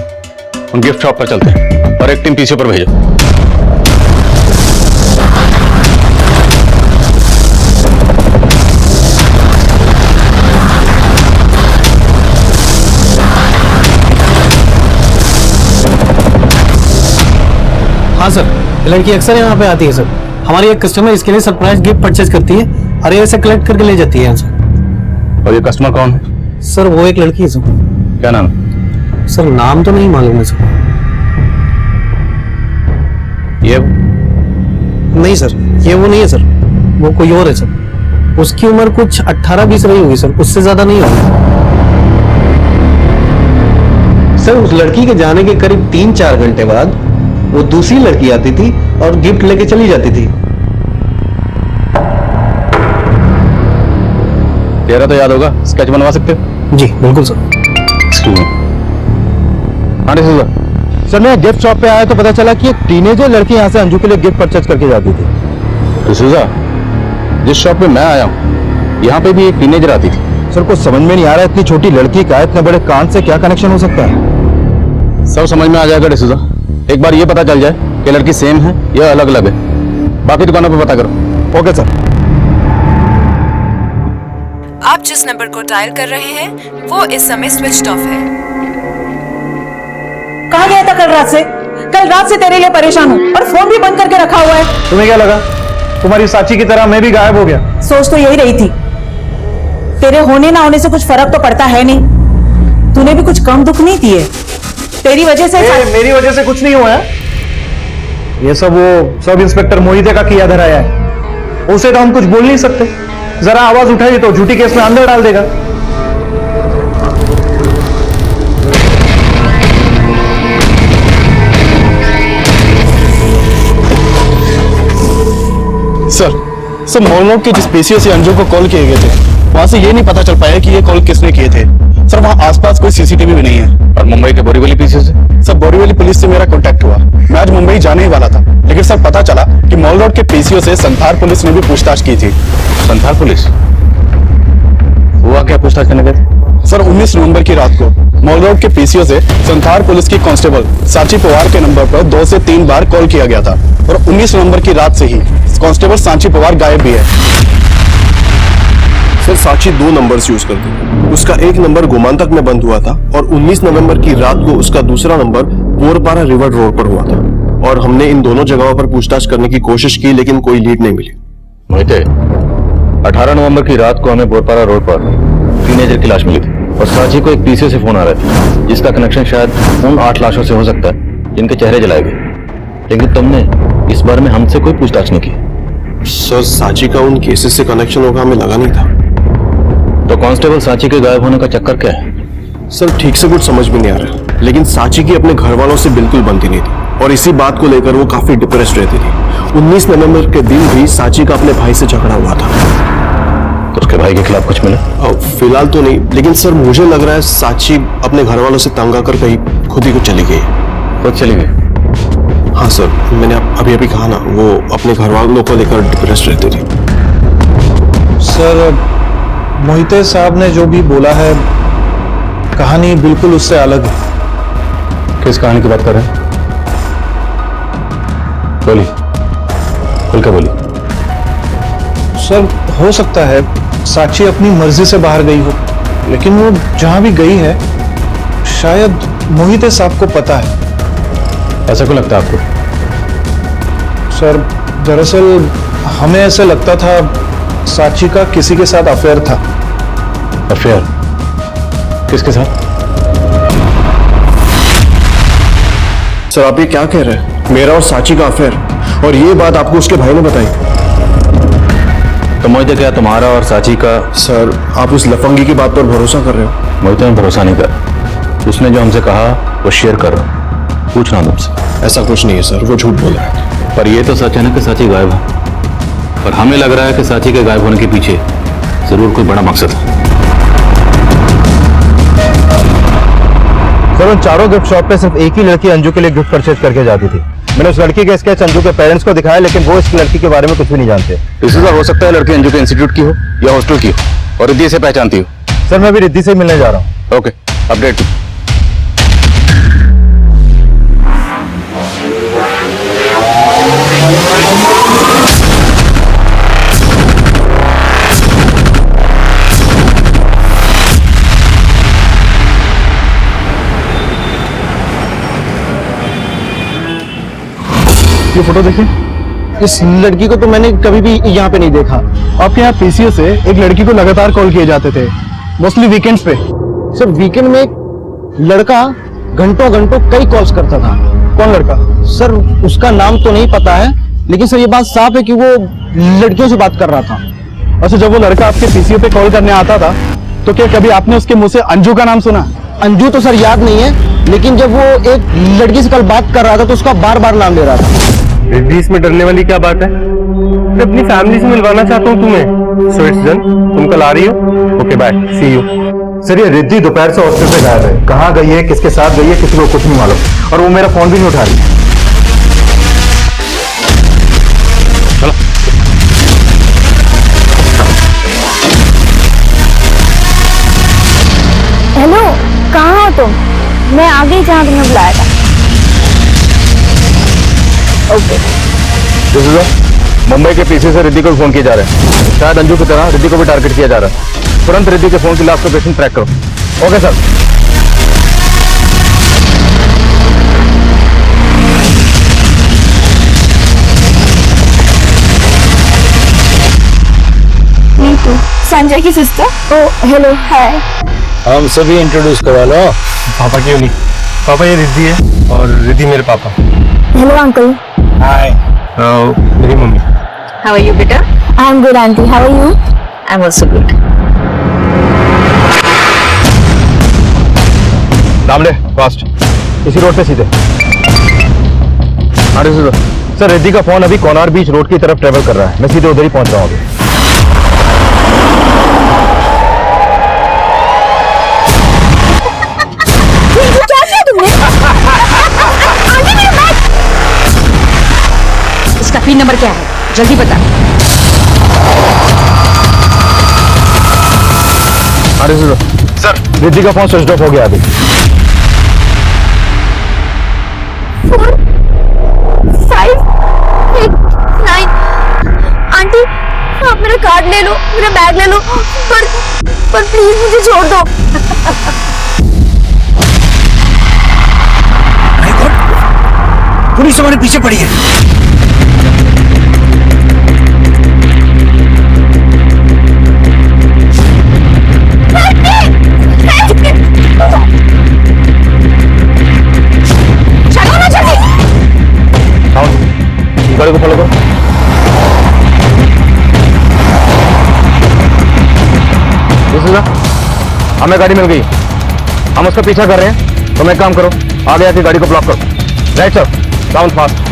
[SPEAKER 2] हम गिफ्ट शॉप पर चलते हैं और एक टीम पीसीओ पर भेजो।
[SPEAKER 6] हाँ सर, लड़की अक्सर यहाँ पे आती है सर। हमारी एक कस्टमर इसके लिए सरप्राइज गिफ्ट परचेज करती है और ये ऐसे कलेक्ट करके ले जाती है यहाँ से।
[SPEAKER 2] और ये कस्टमर कौन है?
[SPEAKER 6] सर, वो एक लड़की है सर।
[SPEAKER 2] क्या नाम?
[SPEAKER 6] सर, नाम तो नहीं मालूम है सर।
[SPEAKER 2] ये
[SPEAKER 6] नहीं सर, ये वो नहीं है सर, वो कोई और है सर। उसकी उम्र कुछ 18-20 रही होगी सर, उससे ज्यादा नहीं होगी सर। उस लड़की के जाने के करीब 3-4 घंटे बाद वो दूसरी लड़की आती थी और गिफ्ट लेके चली जाती थी।
[SPEAKER 2] तेरा तो याद होगा, स्केच बनवा सकते हो?
[SPEAKER 6] जी बिल्कुल सर।
[SPEAKER 2] Excuse me. हाँ डिसूजा,
[SPEAKER 1] सर, मैं गिफ्ट शॉप पे आया तो पता चला कि एक टीनेजर लड़की यहाँ से अंजू के लिए गिफ्ट परचेज करके जाती थी।
[SPEAKER 2] डिसूजा, जिस शॉप पे मैं आया हूँ यहाँ पे भी एक टीनेजर आती थी।
[SPEAKER 1] सर, कुछ समझ में नहीं आ रहा, इतनी छोटी लड़की का इतने बड़े कांड से क्या कनेक्शन हो सकता है?
[SPEAKER 2] सब समझ में आ जाएगा डिसूजा, एक बार ये पता चल जाए कि लड़की सेम है या अलग अलग है। बाकी दुकानों पे पता करो।
[SPEAKER 1] Okay sir.
[SPEAKER 9] आप जिस नंबर को डायल कर रहे हैं वो इस समय स्विच्ड ऑफ है।
[SPEAKER 8] कहाँ गया था कल रात से? कल रात से तेरे लिए परेशान हूँ और फोन भी बंद करके रखा हुआ है।
[SPEAKER 6] तुम्हें क्या लगा तुम्हारी साची की तरह मैं भी गायब हो गया?
[SPEAKER 8] सोच तो यही रही थी, तेरे होने ना होने से कुछ फर्क तो पड़ता है नहीं। तूने भी कुछ कम दुख नहीं दिए, तेरी वजह से।
[SPEAKER 6] मेरी वजह से कुछ नहीं हुआ है। ये सब वो सब इंस्पेक्टर मोहिते का किया धराया है, उसे तो हम कुछ बोल नहीं सकते। जरा आवाज उठाई तो झूठी केस में अंदर डाल देगा।
[SPEAKER 10] सर मॉल रोड के जिस पीसीओ से अंजू को कॉल किए गए थे, वहां से ये नहीं पता चल पाया कि ये कॉल किसने किए थे। सर, वहां आसपास कोई सीसीटीवी भी नहीं है।
[SPEAKER 2] और मुंबई के बोरीवली पीसीओ से?
[SPEAKER 10] सर, बोरीवली पुलिस से मेरा कांटेक्ट हुआ। मैं आज मुंबई जाने ही वाला था, लेकिन सर पता चला कि मॉल रोड के पीसीओ से संथार पुलिस ने भी पूछताछ की थी।
[SPEAKER 2] संथाल पुलिस? हुआ क्या पूछताछ करने गए?
[SPEAKER 10] सर, 19 नवंबर की रात को मॉल रोड के पीसीओ से संथार पुलिस की कांस्टेबल सांची पवार के नंबर पर 2 से 3 बार कॉल किया गया था और 19 नवंबर की रात से ही कांस्टेबल सांची पवार गायब भी है।
[SPEAKER 11] सर, साक्षी 2 नंबर्स यूज करती है। उसका एक नंबर गोमांतक में बंद हुआ था और 19 नवंबर की रात को उसका दूसरा नंबर बोरपारा रिवर रोड पर हुआ था। और हमने इन दोनों जगहों पर पूछताछ करने की कोशिश की, लेकिन कोई लीड नहीं मिली।
[SPEAKER 2] मोहिते, 18 नवंबर की रात को हमें बोरपारा रोड पर टीनेजर की लाश मिली थी और साची को एक पीसीओ से फोन आ रहा था जिसका कनेक्शन शायद उन 8 लाशों से हो सकता है जिनके चेहरे जलाए गए। लेकिन तुमने इस बारे में हमसे कोई पूछताछ नहीं की।
[SPEAKER 11] सर, साची का उन केसेस से कनेक्शन होगा हमें लगा नहीं था।
[SPEAKER 2] तो कांस्टेबल साची के गायब होने का चक्कर क्या है?
[SPEAKER 11] सर, ठीक से कुछ समझ में नहीं आ रहा, लेकिन साची की अपने घर वालों से बिल्कुल बनती नहीं थी और इसी बात को लेकर वो काफी डिप्रेस्ड रहती थी। 19 नवंबर के दिन भी साची का अपने भाई से झगड़ा हुआ था।
[SPEAKER 2] तो उसके भाई के खिलाफ कुछ मिला?
[SPEAKER 11] फिलहाल तो नहीं, लेकिन सर मुझे लग रहा है साची अपने घर वालों से तंग आकर कहीं खुद ही को चली गई।
[SPEAKER 2] खुद चली गई?
[SPEAKER 11] हाँ सर, मैंने अभी अभी कहा ना, वो अपने घर वालों को लेकर डिप्रेस्ड रहती थी।
[SPEAKER 6] सर, मोहिते साहब ने जो भी बोला है कहानी बिल्कुल उससे अलग है।
[SPEAKER 2] किस कहानी की बात कर रहे हैं? बोलिए, खुल के बोलिए।
[SPEAKER 6] सर, हो सकता है साक्षी अपनी मर्जी से बाहर गई हो, लेकिन वो जहां भी गई है शायद मोहिते साहब को पता है।
[SPEAKER 2] ऐसा क्यों लगता है आपको?
[SPEAKER 6] सर, दरअसल हमें ऐसे लगता था साक्षी का किसी के साथ अफेयर था।
[SPEAKER 2] अफेयर? किसके साथ?
[SPEAKER 11] सर, आप ये क्या कह रहे हैं? मेरा और साची का अफेयर, और ये बात आपको उसके भाई ने बताई?
[SPEAKER 2] तो मोहिते, क्या तुम्हारा और साची का?
[SPEAKER 11] सर, आप उस लफंगी की बात पर भरोसा कर रहे हो?
[SPEAKER 2] मोहिते, मैं भरोसा नहीं कर। उसने जो हमसे कहा वो शेयर कर रहा हूं। पूछना तुमसे।
[SPEAKER 11] ऐसा कुछ नहीं है सर, वो झूठ बोल रहा है।
[SPEAKER 2] पर ये तो सच है ना कि साची गायब है, पर हमें लग रहा है कि साची के गायब होने के पीछे जरूर कोई बड़ा मकसद है।
[SPEAKER 1] सर, उन चारों गिफ्ट शॉप पे सिर्फ एक ही लड़की अंजू के लिए गिफ्ट परचेज करके जाती थी। मैंने उस लड़की के स्केच अंजू के पेरेंट्स को दिखाया, लेकिन वो इस लड़की के बारे में कुछ भी नहीं जानते।
[SPEAKER 2] इसी हो सकता है लड़की अंजू के इंस्टीट्यूट की हो या हॉस्टल की हो और रिद्धि से पहचानती हो।
[SPEAKER 1] सर, मैं भी रिद्धि से मिलने जा रहा हूँ।
[SPEAKER 2] Okay, update.
[SPEAKER 6] ये फोटो देखिए, इस लड़की को तो मैंने कभी भी यहाँ पे नहीं देखा। आपके यहाँ पीसीओ से एक लड़की को लगातार कॉल किए जाते थे, मोस्टली वीकेंड्स पे। सर, वीकेंड में एक लड़का घंटों घंटों कई कॉल्स करता था। कौन लड़का? सर, उसका नाम तो नहीं पता है, लेकिन सर ये बात साफ है कि वो लड़कियों से बात कर रहा था।
[SPEAKER 10] अच्छा, जब वो लड़का आपके पीसीओ पे कॉल करने आता था तो क्या कभी आपने उसके मुंह से अंजू का नाम सुना?
[SPEAKER 6] अंजू तो सर याद नहीं है, लेकिन जब वो एक लड़की से कल बात कर रहा था तो उसका बार बार नाम ले रहा था।
[SPEAKER 10] रिद्धि, इसमें डरने वाली क्या बात है? मैं अपनी फैमिली से मिलवाना चाहता हूँ तुम्हें। सो इट्स डन, तुम कल आ रही हो? Okay, bye, see you.
[SPEAKER 1] Sir, ये रिद्धि दोपहर से हॉस्टल से गायब है। कहाँ गई है, किसके साथ गई है, किसी को कुछ नहीं मालूम, और वो मेरा फोन भी नहीं उठा रही।
[SPEAKER 2] चलो।
[SPEAKER 4] हेलो, कहाँ हो तुम? मैं आ गई जहाँ तुमने बुलाया था। ओके।
[SPEAKER 2] मुंबई के पीसी से रिद्धि को फोन किए जा रहे हैं। शायद अंजू की तरह रिद्धि को भी टारगेट किया जा रहा है। तुरंत रिद्धि के फोन की लास्ट लोकेशन ट्रैक करो। Okay sir.
[SPEAKER 4] नीतू, संजय की सिस्टर। ओ हेलो, हाय।
[SPEAKER 6] हम सभी इंट्रोड्यूस करवा लो। पापा क्यों नहीं? पापा, ये रिद्धि है और रिद्धि मेरे पापा।
[SPEAKER 4] Hello uncle.
[SPEAKER 6] हाय। मेरी mummy.
[SPEAKER 5] How are you, beta?
[SPEAKER 4] I am good aunty, how are you?
[SPEAKER 5] I'm also good.
[SPEAKER 1] Damle, fast, इसी रोड पे सीधे। सर, रिद्धि का फोन अभी कोनार बीच रोड की तरफ ट्रेवल कर रहा है। मैं सीधे उधर ही पहुंच रहा हूँ अभी।
[SPEAKER 4] क्या किया तुमने?
[SPEAKER 5] इसका पिन नंबर क्या है? जल्दी बता।
[SPEAKER 1] सर, रिद्धि का फोन स्विच ऑफ हो गया अभी।
[SPEAKER 4] 4, 5, 8, 9। आंटी, आप मेरा कार्ड ले लो, मेरा बैग ले लो, पर प्लीज मुझे छोड़ दो।
[SPEAKER 6] पुलिस हमारे पीछे पड़ी है।
[SPEAKER 1] गाड़ी को फॉलो करो। हमें गाड़ी मिल गई, हम उसका पीछा कर रहे हैं। तुम एक काम करो, आगे आके गाड़ी को ब्लॉक करो। Right sir, down fast.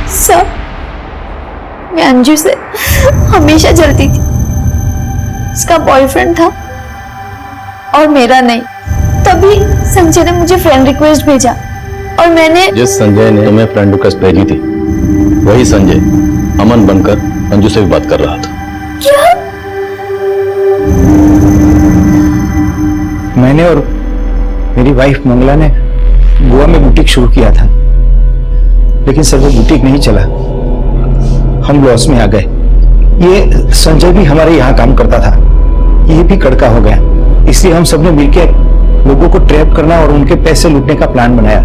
[SPEAKER 4] Sir, मैं अंजू से हमेशा जलती थी। उसका बॉयफ्रेंड था और मेरा नहीं। तभी संजय ने मुझे फ्रेंड रिक्वेस्ट भेजा और मैंने
[SPEAKER 2] जिस संजय ने तुम्हें फ्रेंड रिक्वेस्ट भेजी थी, वही संजय अमन बनकर अंजू से भी बात कर रहा था।
[SPEAKER 4] क्या?
[SPEAKER 6] मैंने और मेरी वाइफ मंगला ने गोवा में बुटीक शुरू किया था, लेकिन सर वो बुटीक नहीं चला, हम लॉस में आ गए। ये संजय भी हमारे यहाँ काम करता था, ये भी कड़का हो गया। इसलिए हम सबने मिलकर लोगों को ट्रैप करना और उनके पैसे लूटने का प्लान बनाया।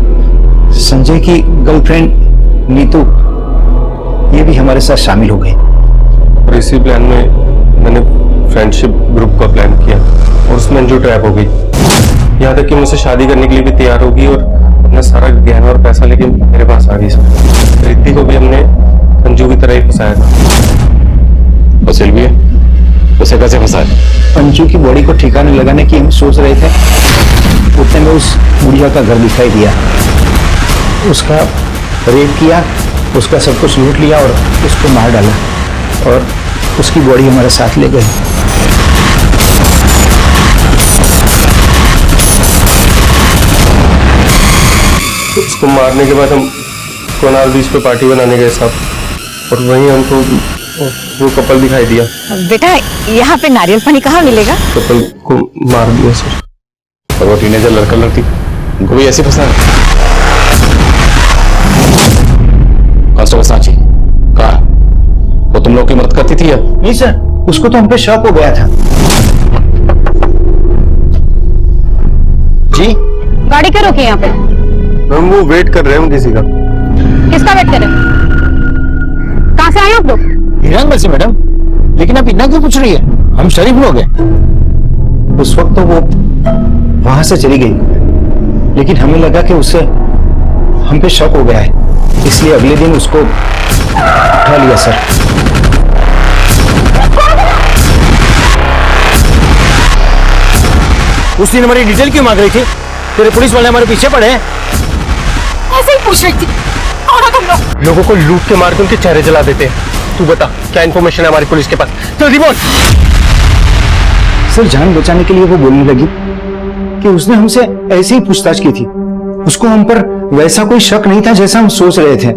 [SPEAKER 6] संजय की गर्लफ्रेंड नीतू, ये भी हमारे साथ शामिल हो गई।
[SPEAKER 11] और इसी प्लान में मैंने फ्रेंडशिप ग्रुप का प्लान किया और उसमें अंजू ट्रैप हो गई। यहाँ तक कि मुझसे शादी करने के लिए भी तैयार होगी और अपना सारा ज्ञान और पैसा लेके मेरे पास आ गई। सर, रिद्धि को भी हमने अंजू की तरह ही फंसाया था।
[SPEAKER 2] फंसेल भी है, उसे कैसे फंसाया?
[SPEAKER 6] अंजू की बॉडी को ठिकाने लगाने की हम सोच रहे थे, उतने में उस बुढ़िया का घर दिखाई दिया। उसका रेप किया, उसका सब कुछ लूट लिया और उसको मार डाला और उसकी बॉडी हमारे साथ ले गए।
[SPEAKER 11] उसको मारने के बाद हम कोनार बीच पे पार्टी बनाने गए साहब, और वहीं हमको वो कपल दिखाई दिया।
[SPEAKER 8] बेटा, यहाँ पे नारियल पानी कहाँ मिलेगा?
[SPEAKER 11] कपल को मार दिया सर।
[SPEAKER 2] और वो टीनेजर लड़का लड़की उनको भी ऐसे फंसा? कांस्टेबल सांची, कहा वो तुम लोग की मदद करती थी या?
[SPEAKER 6] नहीं सर, उसको तो हम पे शक हो गया था। जी
[SPEAKER 7] गाड़ी क्यों रोकी यहाँ पे?
[SPEAKER 11] हम वो वेट कर रहे हैं किसी का।
[SPEAKER 7] किसका वेट कर रहे? कहाँ से आए आप लोग?
[SPEAKER 6] हिरन से मैडम, लेकिन आप इतना क्यों पूछ रही है? हम शरीफ लोग हैं। उस वक्त तो वो वहां से चली गई, लेकिन हमें लगा कि उससे हम पे शक हो गया है, इसलिए अगले दिन उसको उठा लिया सर। उस दिन हमारी डिटेल क्यों मांग रही थी? तेरे पुलिस वाले हमारे पीछे पड़े हैं।
[SPEAKER 3] ऐसे ही पूछ रही थी, कौन हो तुम लोग?
[SPEAKER 11] लोगों को लूट के मार के उनके चेहरे जला देते हैं। तू बता, क्या इन्फॉर्मेशन है हमारी पुलिस के पास? जल्दी बोल।
[SPEAKER 6] सर, जान बचाने के लिए वो बोलने लगी कि उसने हमसे ऐसे ही पूछताछ की थी। उसको हम पर वैसा कोई शक नहीं था जैसा हम सोच रहे थे।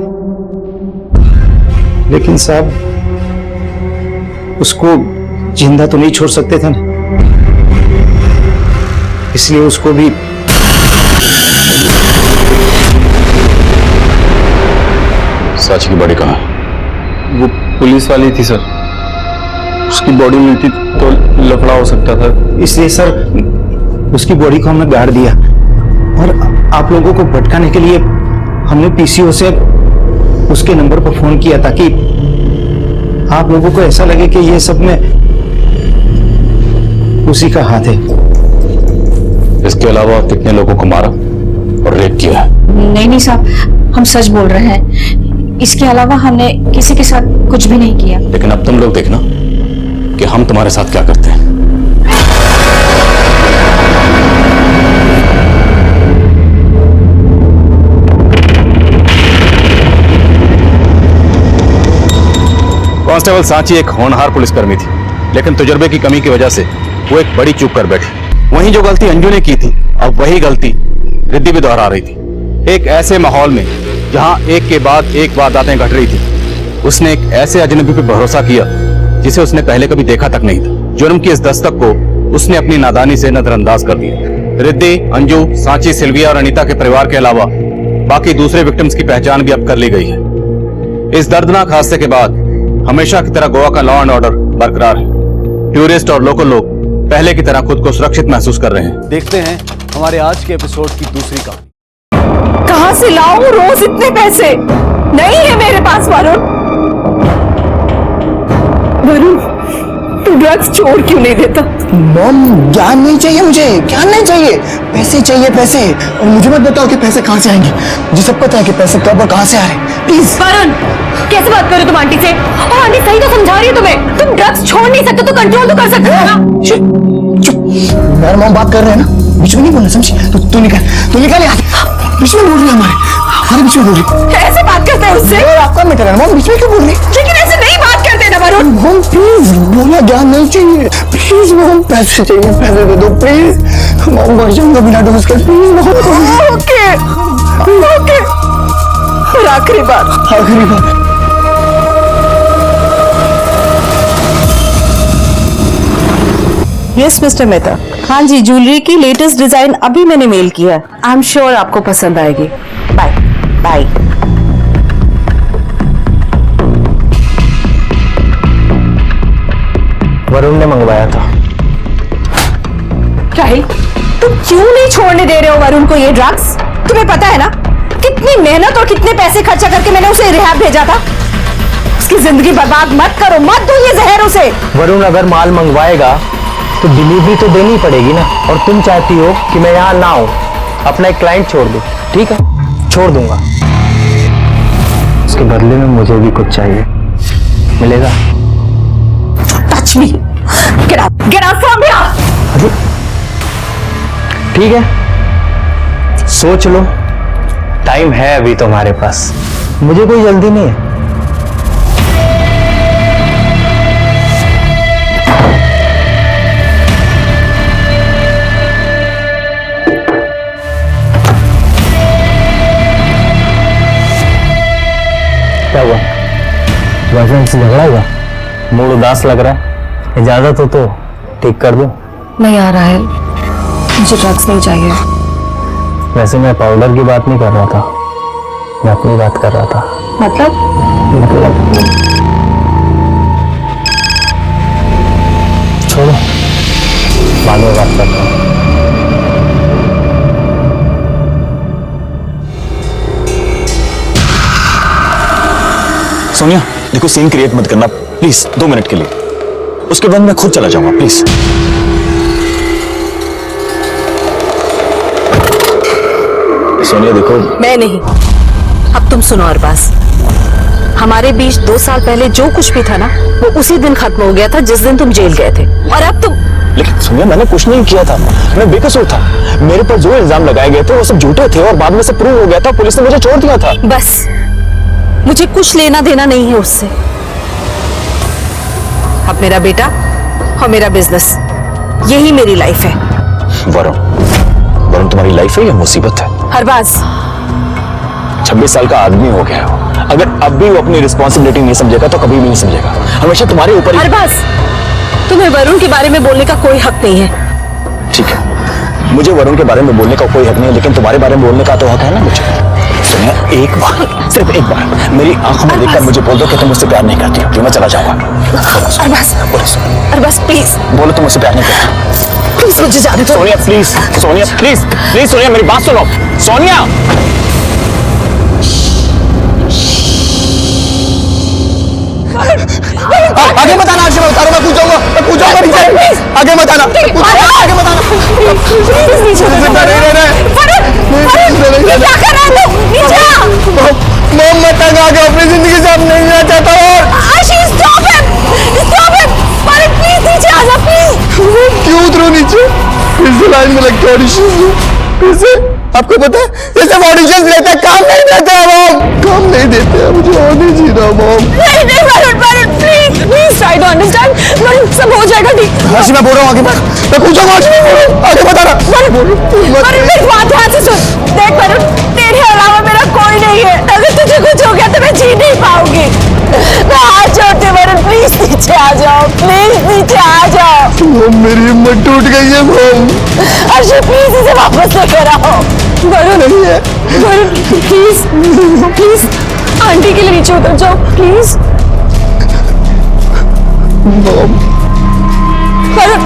[SPEAKER 6] लेकिन साहब, उसको जिंदा तो नहीं छोड़ सकते थे ना, इसलिए उसको भी
[SPEAKER 2] सांची की बॉडी कहाँ है?
[SPEAKER 11] वो पुलिस वाली थी सर, उसकी बॉडी मिलती तो लफड़ा हो सकता था,
[SPEAKER 6] इसलिए सर उसकी बॉडी को हमने गाड़ दिया। और आप लोगों को भटकाने के लिए हमने पीसीओ से उसके नंबर पर फोन किया ताकि आप लोगों को ऐसा लगे कि ये सब में उसी का हाथ है।
[SPEAKER 2] इसके अलावा कितने लोगों को मारा और रेप किया है?
[SPEAKER 7] नहीं साहब, हम सच बोल रहे हैं। इसके अलावा हमने किसी के साथ कुछ भी नहीं किया।
[SPEAKER 2] लेकिन अब तुम लोग देखना कि हम तुम्हारे साथ क्या करते हैं। कांस्टेबल सांची एक होनहार पुलिसकर्मी थी, लेकिन तजुर्बे की कमी की वजह से वो एक बड़ी चूक कर बैठी। वहीं जो गलती अंजू ने की थी, अब वही गलती रिद्धि भी दोहरा रही थी। एक ऐसे माहौल में जहां एक के बाद एक वारदातें घट रही थी, उसने एक ऐसे अजनबी पे भरोसा किया जिसे उसने पहले कभी देखा तक नहीं था। जुर्म की इस दस्तक को उसने अपनी नादानी से नजरअंदाज कर दिया। रिद्धि, अंजू, सांची, सिल्विया और अनीता के परिवार के अलावा बाकी दूसरे विक्टिम्स की पहचान भी अब कर ली गई है। इस दर्दनाक हादसे के बाद हमेशा की तरह गोवा का लॉ एंड ऑर्डर बरकरार है। टूरिस्ट और लोकल लोग पहले की तरह खुद को सुरक्षित महसूस कर रहे हैं।
[SPEAKER 6] देखते हैं हमारे आज के एपिसोड की दूसरी कहानी।
[SPEAKER 3] कहां से लाऊं रोज इतने पैसे? नहीं है मेरे पास वरुण। वरुण, तू ड्रग्स छोड़ क्यों नहीं देता?
[SPEAKER 12] मॉम, ज्ञान नहीं चाहिए मुझे, ज्ञान नहीं चाहिए, पैसे चाहिए पैसे। और मुझे मत बताओ कि पैसे कहाँ से आएंगे, मुझे सब पता है कि पैसे कब और कहाँ से आ रहे हैं। प्लीज।
[SPEAKER 3] वरुण, कैसे बात कर रहे हो तुम आंटी से? और आंटी सही तो समझा रही है तुम्हें। तुम ड्रग्स छोड़ नहीं सकते तो कंट्रोल तो कर सकते हो ना?
[SPEAKER 12] चुप, यार मॉम बात कर रहे हैं ना, बीच में नहीं बोलना, समझी? तू निकल यार, बीच में बोल रही है हमारे बीच में बोल रही।
[SPEAKER 3] ऐसे बात करते हैं उससे?
[SPEAKER 12] आपका मैटर है मॉम, बीच में क्यों बोल रही?
[SPEAKER 3] लेकिन ऐसे नहीं बात करते ना वरुण।
[SPEAKER 12] मॉम प्लीज, बोला ज्ञान नहीं चाहिए, प्लीज मॉम, पैसे चाहिए, पैसे दे दो प्लीज। मॉम मर जाऊंगा बिना डोज के, प्लीज मॉम।
[SPEAKER 3] ओके ओके, और आखिरी बार।
[SPEAKER 8] Yes mister Mehta. हाँ जी, ज्वेलरी की लेटेस्ट डिजाइन अभी मैंने मेल किया। आई एम श्योर आपको पसंद आएगी। Bye bye.
[SPEAKER 12] वरुण ने मंगवाया था।
[SPEAKER 3] राहिल, तुम क्यों नहीं छोड़ने दे रहे हो वरुण को ये ड्रग्स? तुम्हें पता है ना कितनी मेहनत और कितने पैसे खर्चा करके मैंने उसे रिहैब भेजा था। उसकी जिंदगी बर्बाद मत करो, मत दो ये जहर उसे।
[SPEAKER 12] वरुण अगर माल मंगवाएगा तो डिलीवरी तो देनी पड़ेगी ना, और तुम चाहती हो कि मैं यहाँ ना आऊं, अपना एक क्लाइंट छोड़ दूं। ठीक है, छोड़ दूंगा, उसके बदले में मुझे भी कुछ चाहिए, मिलेगा?
[SPEAKER 3] Touch me, get out from here.
[SPEAKER 12] ठीक है, सोच लो, टाइम है अभी तुम्हारे पास, मुझे कोई जल्दी नहीं है। क्या हुआ? बॉयफ्रेंड से झगड़ा हुआ? मूड उदास लग रहा है, इजाजत हो तो ठीक कर दूं?
[SPEAKER 3] नहीं आ रहा है, मुझे ड्रग्स नहीं चाहिए।
[SPEAKER 12] वैसे मैं पाउडर की बात नहीं कर रहा था, मैं अपनी बात कर रहा था।
[SPEAKER 3] मतलब
[SPEAKER 12] छोड़ो, बाद में बात करता हूँ।
[SPEAKER 1] सोनिया देखो, सीन क्रिएट मत करना प्लीज, 2 मिनट के लिए, उसके बाद मैं खुद चला जाऊंगा प्लीज। सोनिया देखो।
[SPEAKER 8] मैं नहीं, अब तुम सुनो अरबाज। हमारे बीच 2 साल पहले जो कुछ भी था ना, वो उसी दिन खत्म हो गया था जिस दिन तुम जेल गए थे। और अब तुम।
[SPEAKER 12] लेकिन सोनिया मैंने कुछ नहीं किया था, मैं बेकसूर था। मेरे पर जो इल्जाम लगाए गए थे वो सब झूठे थे और बाद में से प्रूव हो गया था, पुलिस ने मुझे छोड़ दिया था।
[SPEAKER 8] बस मुझे कुछ लेना देना नहीं है उससे। अब मेरा बेटा और मेरा बिजनेस, यही मेरी लाइफ है।
[SPEAKER 12] वरुण तुम्हारी लाइफ है या मुसीबत है?
[SPEAKER 8] अरबाज
[SPEAKER 12] 26 साल का आदमी हो गया है वो, अगर अब भी वो अपनी रिस्पॉन्सिबिलिटी नहीं समझेगा तो कभी भी नहीं समझेगा, हमेशा तुम्हारे ऊपर।
[SPEAKER 8] अरबाज, तुम्हें वरुण के बारे में बोलने का कोई हक नहीं है।
[SPEAKER 12] ठीक है, मुझे वरुण के बारे में बोलने का कोई हक नहीं है, लेकिन तुम्हारे बारे में बोलने का तो हक है ना मुझे। सोनिया एक बार, सिर्फ एक बार मेरी आंखों में देखकर मुझे बोल दो कि तुम मुझसे प्यार नहीं करती हो, तो मैं चला जाऊंगा।
[SPEAKER 8] अरबाज प्लीज
[SPEAKER 12] बोलो तुम मुझसे प्यार नहीं करती।
[SPEAKER 8] प्लीज मुझे जाने दो।
[SPEAKER 12] Sonia please, Sonia please please, Sonia मेरी बात सुनो, सोनिया। आगे मत आना, आगे मत आना, मैं कूद जाऊंगा नीचे। आगे मत आना, आगे मत आना। मॉम मैं तंग आ गया, अपनी जिंदगी से अब नहीं रहना चाहता। और क्यों उतरो नीचे? फिर से लाइन में लग के ऑडिशंस दो, फिर से। आपको पता है जैसे ऑडिशंस लेते हैं, काम नहीं देते हैं मॉम, काम नहीं देते हैं, मुझे और नहीं जीना मॉम।
[SPEAKER 3] नहीं Varun please try to understand. Varun सब हो जाएगा ठीक।
[SPEAKER 12] आशी मैं बोल रहा हूँ आगे मत, मैं पूछूंगा आशी मैं बोल रहा हूँ, आगे मत आना।
[SPEAKER 3] वरुण मेरी बात ध्यान से सुन। देख वरुण, तेरे अलावा मेरा कोई नहीं है।
[SPEAKER 8] नीचे आ जाओ, प्लीज नीचे आ जाओ।
[SPEAKER 10] मेरी हिम्मत टूट गई है मॉम।
[SPEAKER 8] अर्शी प्लीज इसे वापस लेकर आओ। वरुण नहीं है, वरुण प्लीज प्लीज आंटी के लिए नीचे उतर जाओ प्लीज। वरुण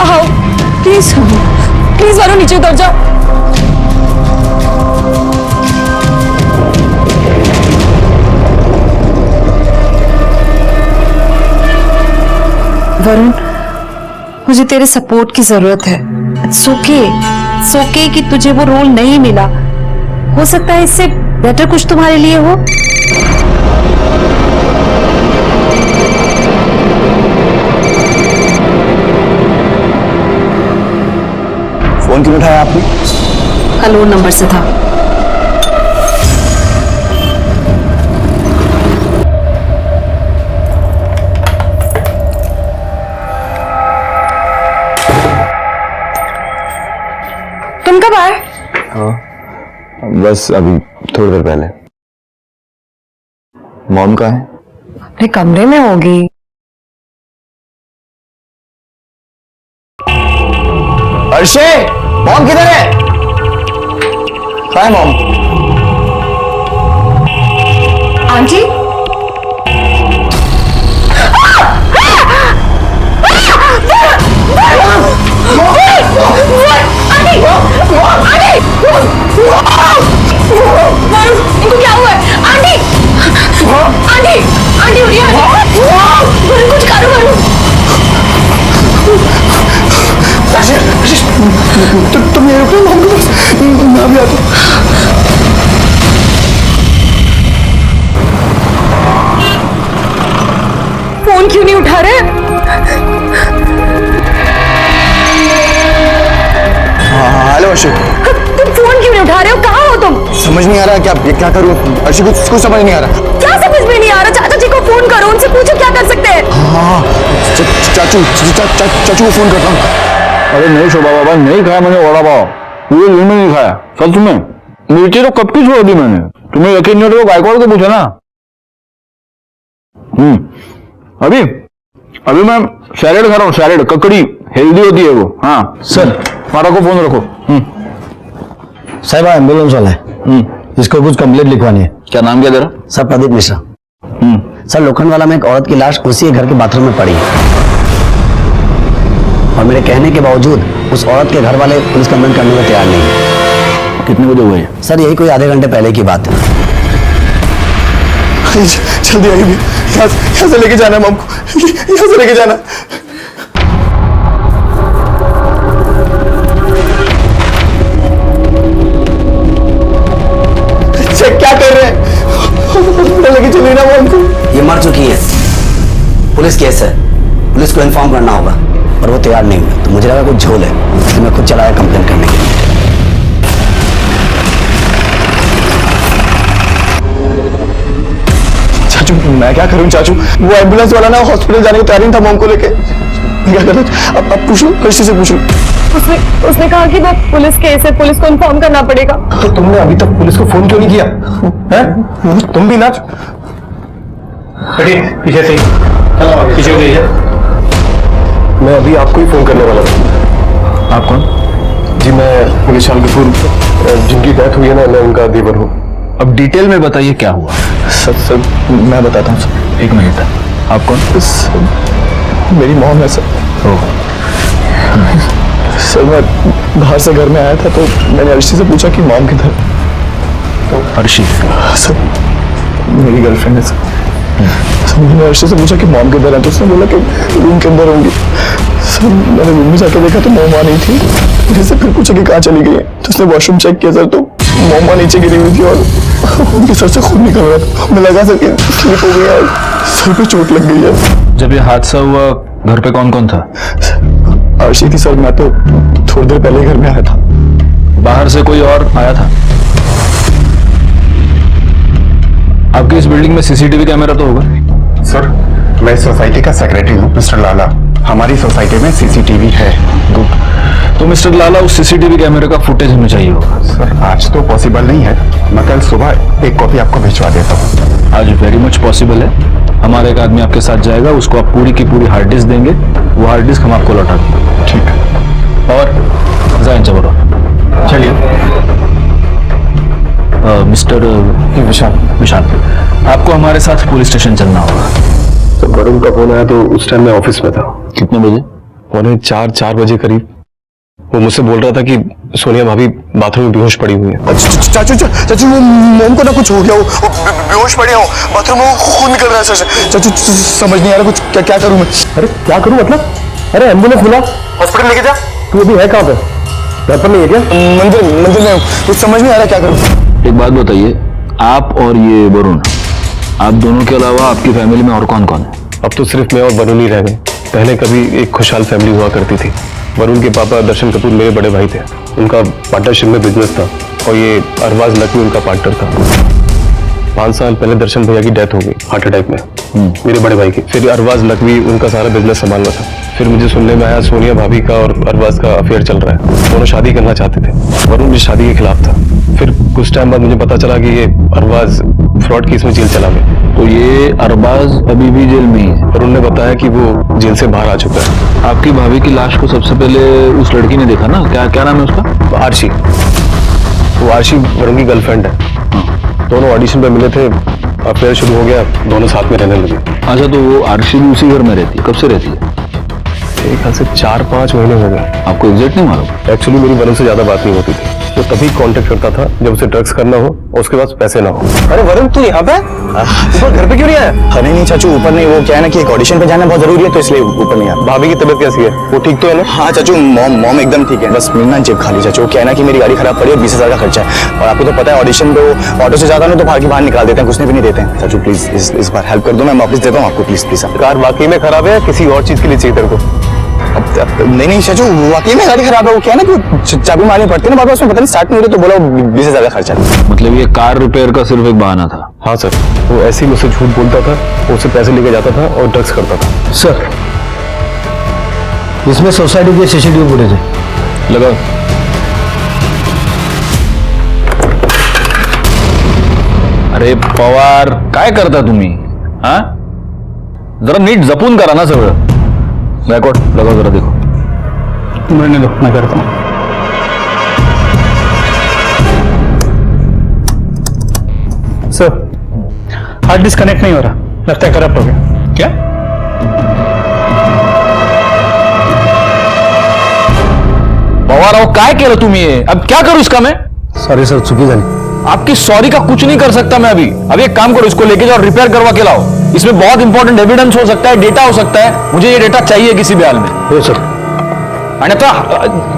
[SPEAKER 8] आओ प्लीज प्लीज वरुण नीचे उतर जाओ। वरुण मुझे तेरे सपोर्ट की जरूरत है। इट्स ओके कि तुझे वो रोल नहीं मिला, हो सकता है इससे बेटर कुछ तुम्हारे लिए हो।
[SPEAKER 10] फोन क्यों उठाया आपने?
[SPEAKER 8] अननोन नंबर से था। तुम कब आए?
[SPEAKER 1] बस अभी थोड़ी देर पहले। मॉम कहाँ है?
[SPEAKER 8] अपने कमरे में होगी।
[SPEAKER 10] अर्शे, मॉम किधर है? कहाँ है मॉम?
[SPEAKER 8] आंटी इनको क्या हुआ है? आंटी आंटी आंटी उठिए, कुछ करो
[SPEAKER 10] तुम ये रुको, मॉम के पास मैं अभी आता हूँ।
[SPEAKER 8] फोन क्यों नहीं उठा रहे?
[SPEAKER 10] हेलो अर्शी।
[SPEAKER 8] तुम फोन क्यों नहीं उठा रहे हो? कहाँ हो तुम?
[SPEAKER 10] समझ नहीं आ रहा क्या क्या करूँ अर्शी, कुछ समझ नहीं आ रहा।
[SPEAKER 8] क्या समझ में नहीं आ रहा? चाचा जी को फोन करो, उनसे पूछो क्या कर सकते हैं।
[SPEAKER 10] हाँ चाचू को फोन करता हूँ।
[SPEAKER 13] अरे नहीं शोभा बाबा, नहीं खाया मैंने वड़ा पाव, पूरे दिन में नहीं खाया सच में। नीचे तो कब की छोड़ दी मैंने। तुम्हें यकीन नहीं हो तो गायकवाड़ को पूछो ना। अभी अभी मैं सैलेड खा रहा हूँ, सैलेड ककड़ी हेल्दी होती है वो। हाँ
[SPEAKER 12] सर
[SPEAKER 13] मारा को फोन रखो।
[SPEAKER 12] साहब एम्बुलेंस वाला है, इसको कुछ कंप्लेंट लिखवानी है।
[SPEAKER 13] क्या नाम क्या तेरा?
[SPEAKER 12] सर प्रदीप मिश्रा। सर लोखंडवाला में एक औरत की लाश उसी घर के बाथरूम में पड़ी है और मेरे कहने के बावजूद उस औरत के घर वाले पुलिस कंप्लेंट करने में तैयार नहीं है।
[SPEAKER 13] कितने बजे हुए?
[SPEAKER 12] सर यही कोई आधे घंटे पहले की बात है।
[SPEAKER 10] जल्दी आइए, यहाँ से लेके जाना है मॉम को, यहाँ से लेके जाना। क्या कर रहे हैं? लेके चलिए ना मॉम को।
[SPEAKER 12] ये मर चुकी है, पुलिस केस है, पुलिस को इन्फॉर्म करना होगा और वो तैयार नहीं हुए तो मुझे लगा कुछ झोल है, तो मैं खुद चलाया कंप्लेंट करने के लिए।
[SPEAKER 10] चाचू मैं क्या करूं चाचू, वो एम्बुलेंस वाला ना हॉस्पिटल जाने की तैयारी था मॉम को लेके। क्या करना? अब पूछो, अर्शी से पूछो।
[SPEAKER 8] उसने कहा कि वो पुलिस केस है, पुलिस को इन्फॉर्म करना पड़ेगा।
[SPEAKER 10] तो तुमने अभी तक पुलिस को फोन क्यों नहीं किया? हैं? तुम भी नाच। पीछे से पीछे हो। मैं अभी आपको ही फोन करने वाला था।
[SPEAKER 13] आप कौन?
[SPEAKER 10] जी मैं पुलिस कपूर, जिनकी डेथ हुई है ना, मैं उनका देवर हूँ।
[SPEAKER 13] अब डिटेल में बताइए क्या हुआ।
[SPEAKER 10] सर मैं बताता हूँ सर।
[SPEAKER 13] एक मिनट, आप कौन?
[SPEAKER 10] मेरी मॉम है सर। सर मैं बाहर से घर में आया था तो मैंने अर्शी से पूछा कि मॉम किधर। तो
[SPEAKER 13] अर्शी?
[SPEAKER 10] सर मेरी गर्लफ्रेंड है सर। सर मैंने अर्शी से पूछा कि मॉम किधर है तो उसने बोला कि रूम के अंदर होंगी। सर मैंने रूम में जाकर देखा तो मॉम वहाँ नहीं थी। जैसे फिर पूछा कि कहाँ चली गई है तो उसने वॉशरूम चेक किया सर, तो मॉम वहाँ नीचे गिरी हुई थी और उनके सर से खून निकल रहा था। हमें लगा सर कि स्लिप हो गया और सर पे चोट लग गई है।
[SPEAKER 13] जब ये हादसा हुआ घर पे कौन कौन था?
[SPEAKER 10] अर्शी थी सर, मैं तो थोड़ी देर पहले घर में आया था।
[SPEAKER 13] बाहर से कोई और आया था? आपकी इस बिल्डिंग में सीसीटीवी कैमरा तो होगा?
[SPEAKER 14] सर मैं सोसाइटी का सेक्रेटरी हूँ मिस्टर लाला, हमारी सोसाइटी में सीसीटीवी है।
[SPEAKER 13] गुड। तो मिस्टर लाला उस सीसीटीवी कैमरे का फुटेज हमें चाहिए होगा।
[SPEAKER 14] सर आज तो पॉसिबल नहीं है, मैं कल सुबह एक कॉपी आपको भिजवा देता हूँ।
[SPEAKER 13] आज वेरी मच पॉसिबल है,
[SPEAKER 10] हमारा एक आदमी आपके साथ जाएगा, उसको आप पूरी की पूरी हार्ड डिस्क देंगे, वो हार्ड डिस्क हम आपको लौटा देंगे।
[SPEAKER 14] ठीक है।
[SPEAKER 10] और जाइन जबर
[SPEAKER 14] चलिए।
[SPEAKER 10] मिस्टर विशाल, आपको हमारे साथ पुलिस स्टेशन चलना होगा।
[SPEAKER 11] तो वरुण का फोन आया तो उस टाइम मैं ऑफिस में था।
[SPEAKER 10] कितने बजे?
[SPEAKER 11] 4 बजे करीब। वो मुझसे बोल रहा था कि सोनिया भाभी बाथरूम में बेहोश पड़ी हुई है।
[SPEAKER 10] चाचू वो मोम को ना कुछ हो गया, वो बेहोश पड़े हो, बाथरूम में खून निकल रहा है। चाचू समझ नहीं आ रहा कुछ, क्या करूं मैं? अरे क्या करूं मतलब? अरे एम्बुलेंस बुला, हॉस्पिटल लेके जा। तू अभी है कहाँ पे? घर पर नहीं है क्या? मंदिर में हूं। कुछ समझ नहीं आ रहा क्या करूं। एक बात बताइए, आप और ये वरुण, आप दोनों के अलावा आपकी फैमिली में और कौन कौन है?
[SPEAKER 11] अब तो सिर्फ मैं और वरुण ही रह गए। पहले कभी एक खुशहाल फैमिली हुआ करती थी। वरुण के पापा दर्शन कपूर मेरे बड़े भाई थे। उनका पार्टनरशिप में बिजनेस था और ये अरबाज लक्ष्मी उनका पार्टनर था। 5 साल पहले दर्शन भैया की डेथ हो गई हार्ट अटैक में, मेरे बड़े भाई की। फिर अरबाज लक्ष्मी उनका सारा बिजनेस संभालना था। फिर मुझे सुनने में आया सोनिया भाभी का और अरबाज का अफेयर चल रहा है। दोनों शादी करना चाहते थे। वरुण भी शादी के खिलाफ था। फिर कुछ टाइम बाद मुझे पता चला कि ये अरबाज फ्रॉड केस में जेल चला गया।
[SPEAKER 10] तो ये अरबाज अभी भी जेल में ही है?
[SPEAKER 11] वरुण ने बताया कि वो जेल से बाहर आ चुका है।
[SPEAKER 10] आपकी भाभी की लाश को सबसे पहले उस लड़की ने देखा ना, क्या नाम है उसका?
[SPEAKER 11] आरशी। वो आरशी वरुण की गर्लफ्रेंड है। दोनों ऑडिशन पे मिले थे, अफेयर शुरू हो गया, दोनों साथ में रहने लगे।
[SPEAKER 10] अच्छा, तो वो आरशी भी उसी घर में रहती है? कब से रहती है?
[SPEAKER 11] एक ख्याल से 4-5 महीने हो गए।
[SPEAKER 10] आपको एग्जैक्ट नहीं मालूम?
[SPEAKER 11] एक्चुअली मेरी वरुण से ज्यादा बात नहीं होती थी। वो तभी कांटेक्ट करता था जब उसे ड्रग्स करना हो और उसके पास पैसे ना हो।
[SPEAKER 6] अरे वरुण तू यहाँ पे ऊपर घर पे क्यों नहीं आया?
[SPEAKER 12] अरे नहीं चाचू, ऊपर नहीं, वो क्या है ना कि एक ऑडिशन पे जाना बहुत जरूरी है, तो इसलिए ऊपर नहीं आया।
[SPEAKER 11] भाभी की तबीयत कैसी है? वो ठीक तो है ना?
[SPEAKER 12] हाँ चाचू, मॉम एकदम ठीक है, बस मिलना जेब खाली। चाचू वो क्या है ना कि मेरी गाड़ी खराब पड़ी और 20,000 का खर्चा है, और आपको तो पता है ऑडिशन पे वो ऑटो से जाता ना तो बाहर निकाल देते हैं, घुसने भी नहीं देते हैं। चाचू प्लीज इस बार हेल्प कर दो, मैं वापस देता हूँ आपको, प्लीज।
[SPEAKER 11] कार वाकई में खराब है, किसी और चीज के लिए चाहिए तेरे को?
[SPEAKER 12] नहीं चाचू, वाकई में गाड़ी खराब है। वो क्या है ना कि चाबी मारनी पड़ती है ना, बाबा उसमें पता नहीं स्टार्ट नहीं हो रही, तो बोला 20,000 का खर्चा।
[SPEAKER 10] मतलब ये कार रिपेयर का सिर्फ एक बहाना था?
[SPEAKER 11] हाँ सर, वो ऐसे ही मुझसे झूठ बोलता था, उससे पैसे लेके जाता था और ड्रग्स करता था।
[SPEAKER 6] सर इसमें सोसाइटी के सीसीटीवी फुटेज है,
[SPEAKER 10] लगाओ। अरे पवार, काय करता तुम्ही? हाँ, जरा नीट जपून करा ना सगळं। बैकवर्ड लगाओ जरा, देखो।
[SPEAKER 6] मैंने दो, मैं करता हूँ। सर हार्ड डिस्क कनेक्ट नहीं हो रहा, लगता है करप्ट हो गया। क्या?
[SPEAKER 10] पवार अहो, काय केलं तुम्ही? अब क्या करूं इसका मैं?
[SPEAKER 6] सॉरी सर, चुकी झाली।
[SPEAKER 10] आपकी सॉरी का कुछ नहीं कर सकता मैं अभी। अब एक काम करो, इसको लेके जाओ, रिपेयर करवा के लाओ। इसमें बहुत इंपॉर्टेंट एविडेंस हो सकता है, डेटा हो सकता है। मुझे ये डेटा चाहिए किसी भी हाल में।
[SPEAKER 6] हो सर।
[SPEAKER 10] अन्यथा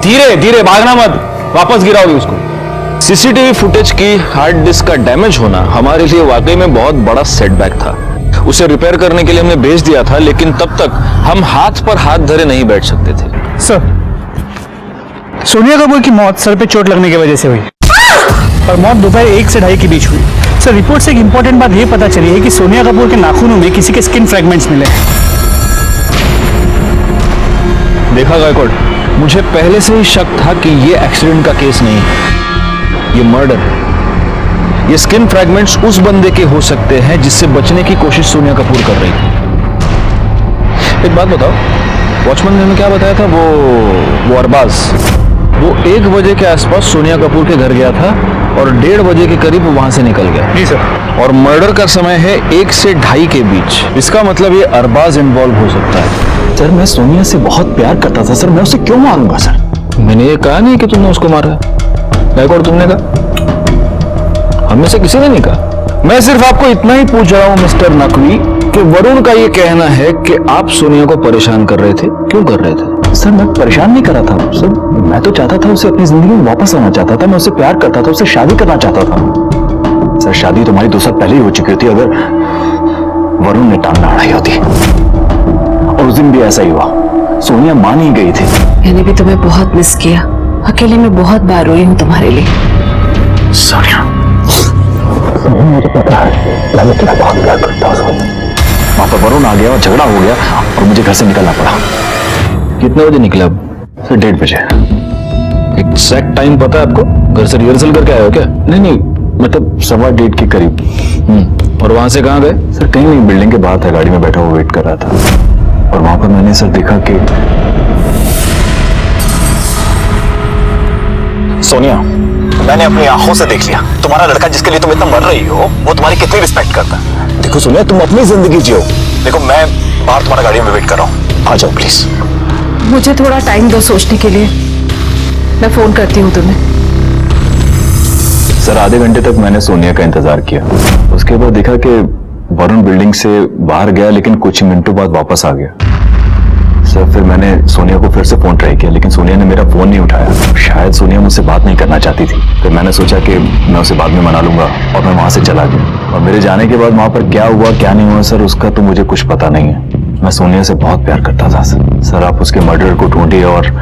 [SPEAKER 10] धीरे धीरे भागना मत, वापस गिराओगे उसको। सीसीटीवी फुटेज की हार्ड डिस्क का डैमेज होना हमारे लिए वाकई में बहुत बड़ा सेटबैक था। उसे रिपेयर करने के लिए हमने भेज दिया था, लेकिन तब तक हम हाथ पर हाथ धरे नहीं बैठ सकते थे।
[SPEAKER 6] सर, सोनिया कपूर की मौत सर पे चोट लगने की वजह से हुई और मौत दोपहर 1 से 2:30 के बीच हुई। सर, रिपोर्ट से एक इंपॉर्टेंट बात यह पता चली है कि सोनिया कपूर के नाखूनों में किसी के स्किन फ्रैगमेंट्स मिले।
[SPEAKER 10] देखा गायकवाड़, मुझे पहले से ही शक था कि ये एक्सीडेंट का केस नहीं है, ये मर्डर है। ये स्किन फ्रैगमेंट्स उस बंदे के हो सकते हैं जिससे बचने की कोशिश सोनिया कपूर कर रही थी। एक बात बताओ, वॉचमैन ने क्या बताया था? वो अरबाज, वो 1 बजे के आसपास सोनिया कपूर के घर गया था और 1:30 बजे के करीब वहां से निकल गया।
[SPEAKER 6] जी सर।
[SPEAKER 10] और मर्डर का समय है 1 से 2:30 के बीच। इसका मतलब ये अरबाज इन्वॉल्व हो सकता है।
[SPEAKER 12] सर, मैं सोनिया से बहुत प्यार करता था सर, मैं उसे क्यों मारूंगा सर?
[SPEAKER 10] मैंने ये कहा नहीं कि तुमने उसको मारा। गायकवाड़, तुमने कहा? हमें से किसी ने नहीं कहा। मैं सिर्फ आपको इतना ही पूछ रहा हूं मिस्टर नकवी कि वरुण का ये कहना है कि आप सोनिया को परेशान कर रहे थे, क्यों कर रहे थे?
[SPEAKER 12] सर, मैं परेशान नहीं कर रहा था सर, मैं तो चाहता था उसे अपनी जिंदगी में वापस आना चाहता था, मैं उससे प्यार करता था, उससे शादी करना चाहता था। सर, शादी तो हमारी 2 साल पहले ही हो चुकी होती अगर वरुण ने टांग ना अड़ाई होती। और उस दिन भी ऐसा ही हुआ, सोनिया मान ही गई थी।
[SPEAKER 8] मैंने भी तुम्हें बहुत मिस किया, अकेले में बहुत बार रोई हूं तुम्हारे लिए।
[SPEAKER 12] सोनिया, मुझे पता है, मैं तुम्हें बहुत प्यार करता हूं। वहां पर वरुण आ गया और झगड़ा हो गया और मुझे घर से निकलना पड़ा।
[SPEAKER 10] कितने बजे निकले अब?
[SPEAKER 12] सर, 1:30 बजे।
[SPEAKER 10] एग्जैक्ट टाइम पता है आपको? घर से रिहर्सल करके आए हो क्या?
[SPEAKER 12] नहीं, मतलब 1:15 के करीब।
[SPEAKER 13] और वहां से कहाँ गए? सर कहीं नहीं, बिल्डिंग के बाहर था, गाड़ी में बैठा हुआ वेट कर रहा था और वहां पर मैंने सर देखा कि
[SPEAKER 10] सोनिया, मैंने अपनी आंखों से देख लिया तुम्हारा लड़का जिसके लिए तुम इतना मर रही हो वो तुम्हारी कितनी रिस्पेक्ट करता है। देखो सोनिया, तुम अपनी जिंदगी जियो। देखो मैं बाहर तुम्हारा गाड़ी में वेट कर रहा हूँ, आ जाओ प्लीज।
[SPEAKER 8] मुझे थोड़ा टाइम दो सोचने के लिए, मैं फोन करती हूँ तुम्हें।
[SPEAKER 13] सर आधे घंटे तक मैंने सोनिया का इंतजार किया, उसके बाद देखा कि वरुण बिल्डिंग से बाहर गया लेकिन कुछ मिनटों बाद वापस आ गया। सर फिर मैंने सोनिया को फिर से फोन ट्राई किया लेकिन सोनिया ने मेरा फोन नहीं उठाया। शायद सोनिया मुझसे बात नहीं करना चाहती थी। फिर मैंने सोचा कि मैं उसे बाद में मना लूंगा और मैं वहां से चला गया। और मेरे जाने के बाद वहां पर क्या हुआ क्या नहीं हुआ सर उसका तो मुझे कुछ पता नहीं है। मैं सोनिया से बहुत प्यार करता था सर। आप उसके मर्डर को ढूंढिए और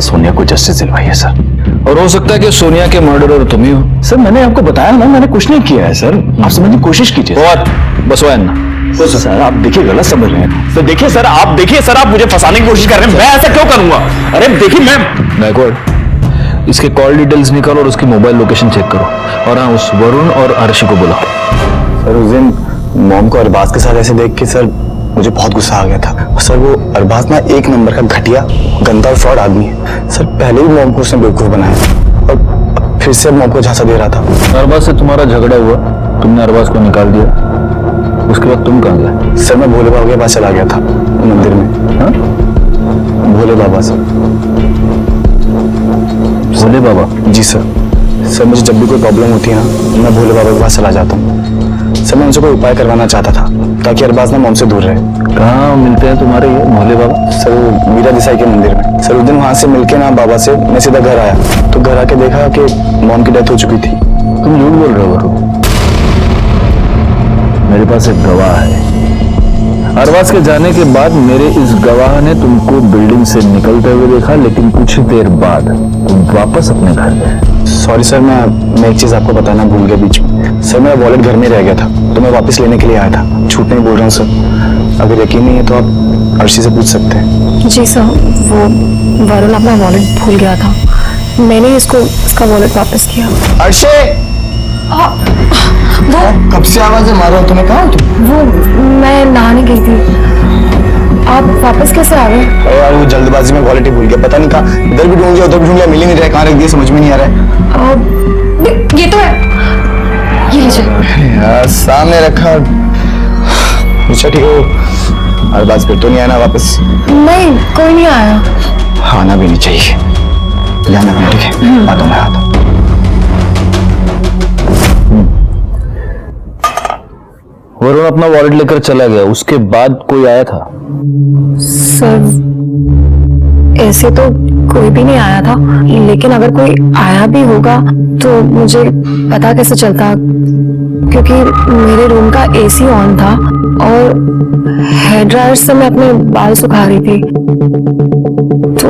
[SPEAKER 13] सोनिया को जस्टिस दिलवाइए सर।
[SPEAKER 6] और हो सकता है कि सोनिया के मर्डरर तुम ही हो।
[SPEAKER 13] सर मैंने आपको बताया ना, मैंने कुछ नहीं किया है सर, आप समझने की कोशिश कीजिए।
[SPEAKER 6] और बस ना
[SPEAKER 13] सर आप देखिए गलत समझ रहे हैं।
[SPEAKER 6] तो देखिए सर, आप मुझे फंसाने की कोशिश कर रहे हैं। मैं ऐसा क्यों करूंगा? अरे देखिए
[SPEAKER 13] बैकवर्ड इसके कॉल डिटेल्स निकालो और उसकी मोबाइल लोकेशन चेक करो और हाँ उस वरुण और अर्शी को बुलाओ।
[SPEAKER 10] सर उस दिन मॉम को अरबाज के साथ ऐसे देख के सर मुझे बहुत गुस्सा आ गया था। सर वो अरबाज ना एक नंबर का घटिया गंदा और फ्रॉड आदमी है। सर पहले भी मॉम को उसने बेवकूफ बनाया और फिर से मॉम को झांसा दे रहा था।
[SPEAKER 13] अरबाज से तुम्हारा झगड़ा हुआ, तुमने अरबाज को निकाल दिया, उसके बाद तुम कहाँ गए?
[SPEAKER 10] सर मैं भोले बाबा के पास चला गया था मंदिर में। हाँ भोले बाबा सर।
[SPEAKER 13] भोले बाबा?
[SPEAKER 10] जी सर मुझे जब भी कोई प्रॉब्लम होती है ना मैं भोले बाबा के पास चला जाता हूँ। सर मैं उनसे कोई उपाय करवाना चाहता था ताकि अरबाज ना मॉम से दूर रहे।
[SPEAKER 13] कहाँ मिलते हैं तुम्हारे ये भोले बाबा?
[SPEAKER 10] सर वो मीरा देसाई के मंदिर में। सर उस दिन वहां से मिलके ना बाबा से मैं सीधा घर आया तो घर आके देखा कि मॉम की डेथ हो चुकी थी।
[SPEAKER 13] तुम झूठ बोल रहे हो? मेरे पास एक गवाह है। अरबाज के जाने के बाद मेरे इस गवाह ने तुमको बिल्डिंग से निकलते हुए देखा लेकिन कुछ देर बाद तुम वापस अपने घर गए।
[SPEAKER 10] सॉरी सर, मैं एक चीज आपको बताना भूल गया बीच में। सर मेरा वॉलेट घर में रह गया था तो मैं वापस लेने के लिए आया था। झूठ नहीं बोल रहा हूँ सर, अगर यकीन नहीं है तो आप अर्शी से पूछ सकते हैं।
[SPEAKER 7] जी सर, वो वरुण अपना वॉलेट भूल गया था, मैंने इसको उसका वॉलेट वापस किया।
[SPEAKER 10] अर्शी
[SPEAKER 7] वो
[SPEAKER 10] कब से आवाजें मार रहा हूँ, तुम्हें कहा तुम?
[SPEAKER 7] वो मैं नहाने गई थी, आप वापस कैसे आ गए?
[SPEAKER 10] अरे यार वो जल्दबाजी में वॉलेट ही भूल गया, पता नहीं कहा, इधर भी ढूंढ लिया उधर भी ढूंढ लिया, मिल ही नहीं रहा, कहाँ रख दिया समझ में नहीं आ रहा है।
[SPEAKER 7] ये तो है, ये लीजिए।
[SPEAKER 10] यार सामने रखा। अच्छा ठीक है, अरबाज फिर तो नहीं आना वापस?
[SPEAKER 7] नहीं, कोई नहीं आया।
[SPEAKER 10] आना भी नहीं चाहिए, जाना भी ठीक है, आता मैं आता।
[SPEAKER 13] वरुण अपना वॉलेट लेकर चला गया, उसके बाद कोई आया था?
[SPEAKER 7] सर ऐसे तो कोई भी नहीं आया था, लेकिन अगर कोई आया भी होगा तो मुझे पता कैसे चलता, क्योंकि मेरे रूम का एसी ऑन था और हेयर ड्रायर से मैं अपने बाल सुखा रही थी, तो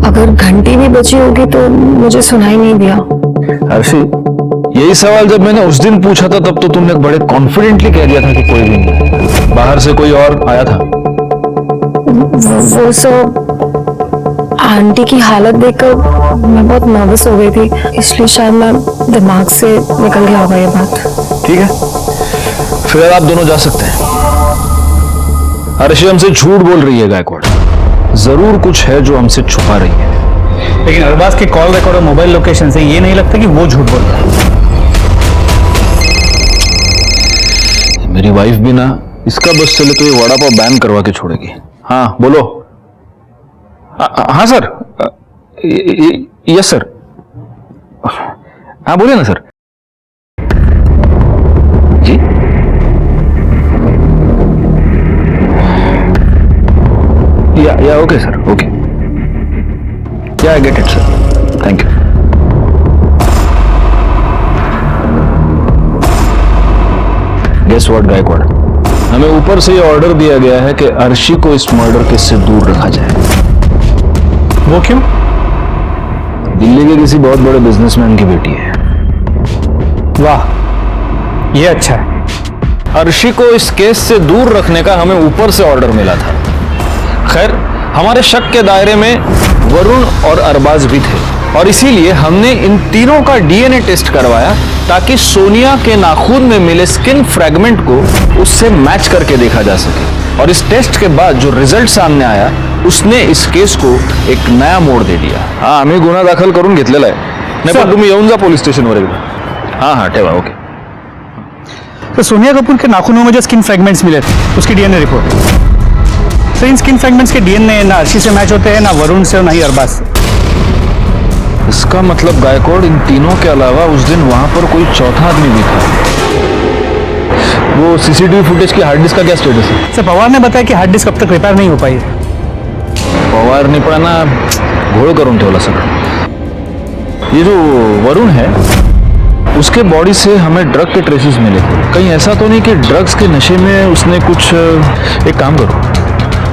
[SPEAKER 7] अगर घंटी भी बची होगी तो मुझे सुनाई नहीं दिया।
[SPEAKER 13] अर्शी, यही सवाल जब मैंने उस दिन पूछा था तब तो तुमने बड़े कॉन्फिडेंटली कह दिया था कि कोई भी नहीं, बाहर से कोई और आया था?
[SPEAKER 7] वो सब आंटी की हालत देखकर मैं बहुत नर्वस हो गई थी, इसलिए शायद मैं दिमाग से निकल गया होगा ये बात।
[SPEAKER 13] ठीक है, फिर आप दोनों जा सकते हैं। अर्शी हमसे झूठ बोल रही है गायकवाड़, जरूर कुछ है जो हमसे छुपा रही है।
[SPEAKER 12] लेकिन अरबाज के कॉल रिकॉर्ड और मोबाइल लोकेशन से ये नहीं लगता कि वो झूठ बोल रहा है।
[SPEAKER 13] मेरी वाइफ भी ना इसका बस चले तो ये वड़ा पाव बैन करवा के छोड़ेगी। हाँ बोलो। हाँ सर, यस सर, हाँ बोलिए ना सर। जी या ओके सर, ओके, या I get it sir, thank you. Guess what Gaikwad, हमें ऊपर से ये ऑर्डर दिया गया है कि अर्शी को इस मर्डर केस से दूर रखा जाए।
[SPEAKER 12] वो क्यों?
[SPEAKER 13] दिल्ली के किसी बहुत बड़े बिजनेसमैन की बेटी है।
[SPEAKER 12] वाह, ये अच्छा है।
[SPEAKER 13] अर्शी को इस केस से दूर रखने का हमें ऊपर से ऑर्डर मिला था। खैर, हमारे शक के दायरे में वरुण और अरबाज भी थे,
[SPEAKER 15] और इसीलिए हमने इन तीनों का डीएनए टेस्ट करवाया ताकि सोनिया के नाखून में मिले स्किन फ्रैगमेंट को उससे मैच करके देखा जा सके। और इस टेस्ट के बाद जो रिजल्ट सामने आया उसने इस केस को एक नया मोड़ दे दिया।
[SPEAKER 13] हाँ, आम्ही गुन्हा दाखल करून घेतलेला आहे. नाही पण तुम्ही येऊन जा पोलीस स्टेशनवर एकदा.
[SPEAKER 15] हाँ ठेवा. ओके.
[SPEAKER 6] तो सोनिया कपूर के नाखूनों में जो स्किन फ्रैगमेंट्स मिले थे उसकी डीएनए रिपोर्ट। तो इन स्किन फ्रैगमेंट्स के डीएनए ना अर्शी से मैच होते हैं, ना वरुण से, और ना ही अरबाज से।
[SPEAKER 15] इसका मतलब गायकवाड़ इन तीनों के अलावा उस दिन वहां पर कोई चौथा आदमी भी था. वो सीसीटीवी फुटेज की हार्ड डिस्क का क्या स्टेटस है?
[SPEAKER 6] सर पवार ने बताया कि हार्ड डिस्क अब तक रिपेयर नहीं हो पाई है।
[SPEAKER 15] पवारने पण ना घोळ करून ठेवला सगळं. ये जो वरुण है उसके बॉडी से हमें ड्रग के ट्रेसेस मिले थे. कहीं ऐसा तो नहीं कि ड्रग्स के नशे में उसने कुछ. एक काम करो,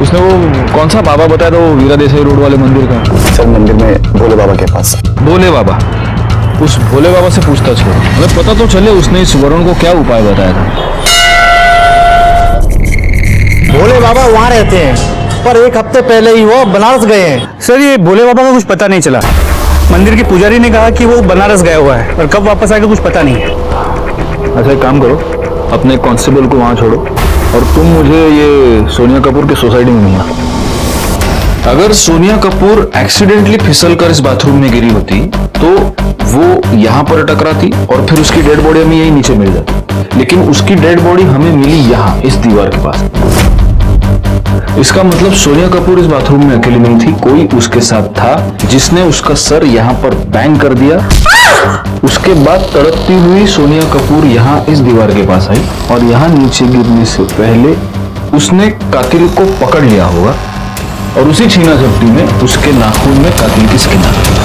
[SPEAKER 15] उसने वो कौन सा बाबा बताया था, वो वीरा देसाई रोड वाले मंदिर का?
[SPEAKER 10] सर मंदिर में भोले बाबा के पास.
[SPEAKER 15] भोले बाबा. उस भोले बाबा से पूछताछ करो, हमें पता तो चले उसने इस वरुण को क्या उपाय बताया था.
[SPEAKER 12] भोले बाबा वहाँ रहते हैं, पर एक हफ्ते पहले ही वो बनारस गए हैं.
[SPEAKER 6] सर ये भोले बाबा का कुछ पता नहीं चला। मंदिर के पुजारी ने कहा कि वो बनारस गया हुआ है, और कब वापस आएगा कुछ पता नहीं है।
[SPEAKER 15] अच्छा एक काम करो, अपने कांस्टेबल को वहाँ छोड़ो और तुम मुझे ये सोनिया कपूर की सोसाइटी में मिलना. अगर सोनिया कपूर एक्सीडेंटली फिसल कर इस बाथरूम में गिरी होती तो वो यहाँ पर टकराती और फिर उसकी डेड बॉडी हमें यही नीचे मिल जाती, लेकिन उसकी डेड बॉडी हमें मिली यहाँ इस दीवार के पास. इसका मतलब सोनिया कपूर इस बाथरूम में अकेली नहीं थी, कोई उसके साथ था जिसने उसका सर यहाँ पर बैंग कर दिया. उसके बाद तड़पती हुई सोनिया कपूर यहाँ इस दीवार के पास आई और यहाँ नीचे गिरने से पहले उसने कातिल को पकड़ लिया होगा और उसी छीना झपटी में उसके नाखून में कातिल की स्किन आ गई.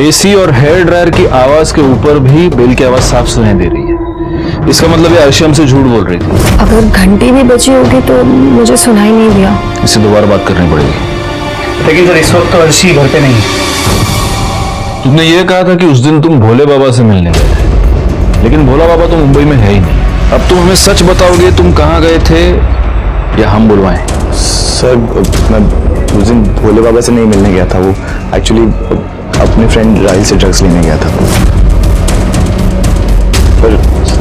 [SPEAKER 15] एसी और हेयर ड्रायर की आवाज के ऊपर भी बेल की आवाज साफ सुनाई दे रही है. इसका मतलब ये अर्शी हमसे झूठ बोल रही थी.
[SPEAKER 7] अगर घंटी भी बची होगी तो मुझे सुनाई नहीं दिया.
[SPEAKER 15] इससे दोबारा बात करनी पड़ेगी.
[SPEAKER 6] लेकिन सर इस वक्त तो अर्शी घर पे नहीं है.
[SPEAKER 15] तुमने ये कहा था कि उस दिन तुम भोले बाबा से मिलने गए थे, लेकिन भोला बाबा तो मुंबई में है ही नहीं. अब तुम हमें सच बताओगे तुम कहाँ गए थे या हम बुलवाएं?
[SPEAKER 10] सर मैं उस दिन भोले बाबा से नहीं मिलने गया था, वो एक्चुअली अपने फ्रेंड राहिल से ड्रग्स लेने गया था. पर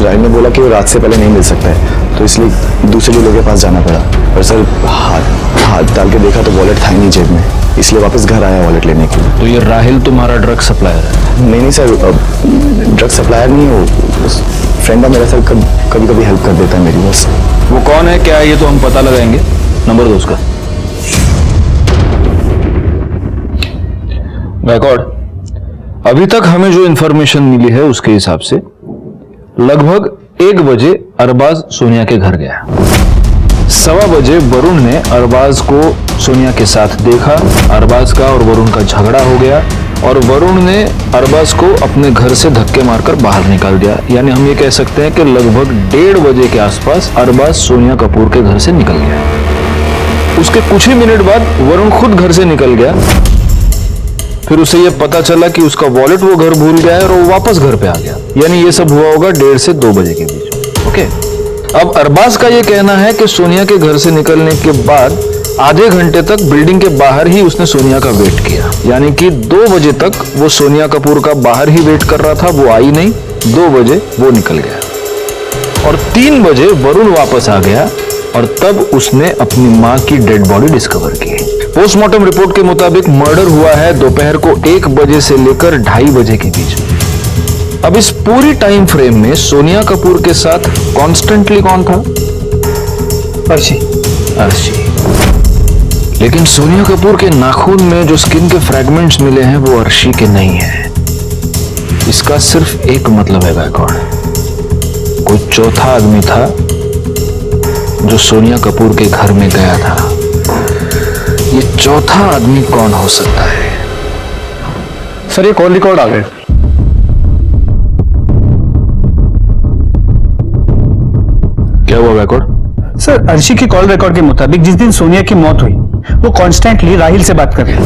[SPEAKER 10] राहिल ने बोला कि वो रात से पहले नहीं मिल सकता है, तो इसलिए दूसरे लोगों के पास जाना पड़ा. और सर हाथ डाल के देखा तो वॉलेट था ही नहीं जेब में, इसलिए वापस घर आया वॉलेट लेने के लिए.
[SPEAKER 15] तो ये राहिल तुम्हारा ड्रग सप्लायर है?
[SPEAKER 10] नहीं सर, ड्रग सप्लायर नहीं है वो, फ्रेंड है मेरा सर, कभी कभी हेल्प कर देता है मेरी. बस
[SPEAKER 15] वो कौन है क्या है ये तो हम पता लगाएंगे. नंबर दो उसका. गायकवाड़, अभी तक हमें जो इंफॉर्मेशन मिली है उसके हिसाब से लगभग 1 बजे अरबाज सोनिया के घर गया. 1:15 बजे वरुण ने अरबाज को सोनिया के साथ देखा. अरबाज का और वरुण का झगड़ा हो गया और वरुण ने अरबाज को अपने घर से धक्के मारकर बाहर निकाल दिया. यानी हम ये कह सकते हैं कि लगभग 1:30 बजे के आसपास अरबाज सोनिया कपूर के घर से निकल गया. उसके कुछ ही मिनट बाद वरुण खुद घर से निकल गया. फिर उसे यह पता चला कि उसका वॉलेट वो घर भूल गया है और वो वापस घर पे आ गया. यानी ये सब हुआ होगा 1:30 से 2 बजे के बीच. ओके. अब अरबाज का ये कहना है कि सोनिया के घर से निकलने के बाद आधे घंटे तक बिल्डिंग के बाहर ही उसने सोनिया का वेट किया. यानी कि 2 बजे तक वो सोनिया कपूर का बाहर ही वेट कर रहा था, वो आई नहीं. 2 बजे वो निकल गया और 3 बजे वरुण वापस आ गया और तब उसने अपनी मां की डेड बॉडी डिस्कवर की. पोस्टमार्टम रिपोर्ट के मुताबिक मर्डर हुआ है दोपहर को 1 बजे से लेकर 2:30 बजे के बीच में. अब इस पूरी टाइम फ्रेम में सोनिया कपूर के साथ कॉन्स्टेंटली कौन था?
[SPEAKER 6] अर्शी.
[SPEAKER 15] लेकिन सोनिया कपूर के नाखून में जो स्किन के फ्रैगमेंट्स मिले हैं वो अर्शी के नहीं है. इसका सिर्फ एक मतलब है गायकवाड़, कोई चौथा आदमी था जो सोनिया कपूर के घर में गया था. ये चौथा आदमी कौन हो सकता है?
[SPEAKER 6] सर ये कॉल रिकॉर्ड आ गए.
[SPEAKER 15] क्या हुआ गायकवाड़?
[SPEAKER 6] सर अर्शी की कॉल रिकॉर्ड के मुताबिक जिस दिन सोनिया की मौत हुई वो कॉन्स्टेंटली राहिल से बात कर रही है।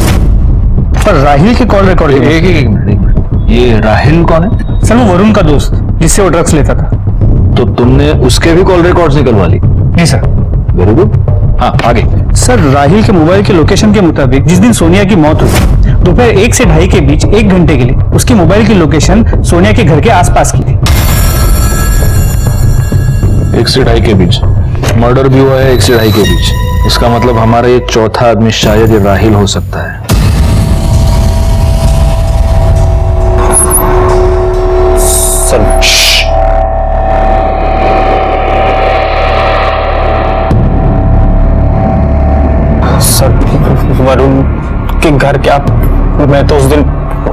[SPEAKER 6] पर राहिल की कॉल रिकॉर्ड
[SPEAKER 15] एक मिनट, ये राहिल कौन है?
[SPEAKER 6] सर वो वरुण का दोस्त जिससे वो ड्रग्स लेता था।
[SPEAKER 15] तो तुमने उसके भी कॉल रिकॉर्ड्स निकलवा ली?
[SPEAKER 6] जी सर।
[SPEAKER 15] Very good. हाँ आगे।
[SPEAKER 6] सर राहिल के मोबाइल के लोकेशन के मुताबिक जिस दिन सोनिया की मौत हुई दोपहर 1 से 2:30 के बीच 1 घंटे के लिए उसकी मोबाइल की लोकेशन सोनिया के घर के आसपास की थी।
[SPEAKER 15] 1 से 2:30 के बीच मर्डर भी हुआ है, 1 से 2:30 के बीच। इसका मतलब हमारा ये चौथा आदमी शायद ये राहिल हो सकता है।
[SPEAKER 12] वरुण के घर क्या? मैं तो उस दिन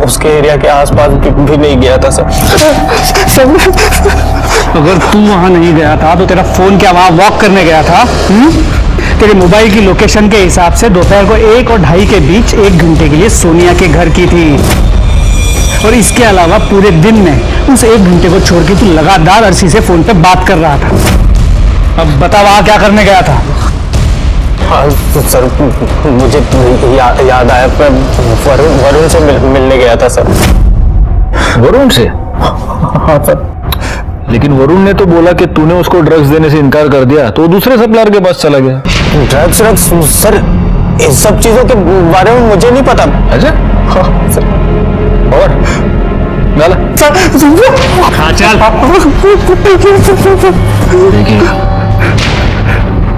[SPEAKER 12] उसके एरिया के आसपास भी नहीं गया था सर।
[SPEAKER 6] अगर तू वहां नहीं गया था तो तेरा फोन क्या वहां वॉक करने गया था? तेरे मोबाइल की लोकेशन के हिसाब से दोपहर को 1 और 2:30 के बीच 1 घंटे के लिए सोनिया के घर की थी। और इसके अलावा पूरे दिन में उस 1 घंटे को छोड़ के तू लगातार अर्शी से फोन पे बात कर रहा था। अब बता वहां क्या करने गया था?
[SPEAKER 12] हाँ सर मुझे याद आया, वरुण से मिलने गया था सर।
[SPEAKER 15] वरुण से?
[SPEAKER 12] हाँ सर।
[SPEAKER 15] लेकिन वरुण ने तो बोला कि तूने उसको ड्रग्स देने से इनकार कर दिया, तो दूसरे सप्लायर के पास चला गया।
[SPEAKER 12] ड्रग्स सर इस सब चीजों के बारे में मुझे नहीं पता।
[SPEAKER 15] अच्छा?
[SPEAKER 12] हाँ सर।
[SPEAKER 15] और गाला
[SPEAKER 6] हाँ चल।
[SPEAKER 15] देखिए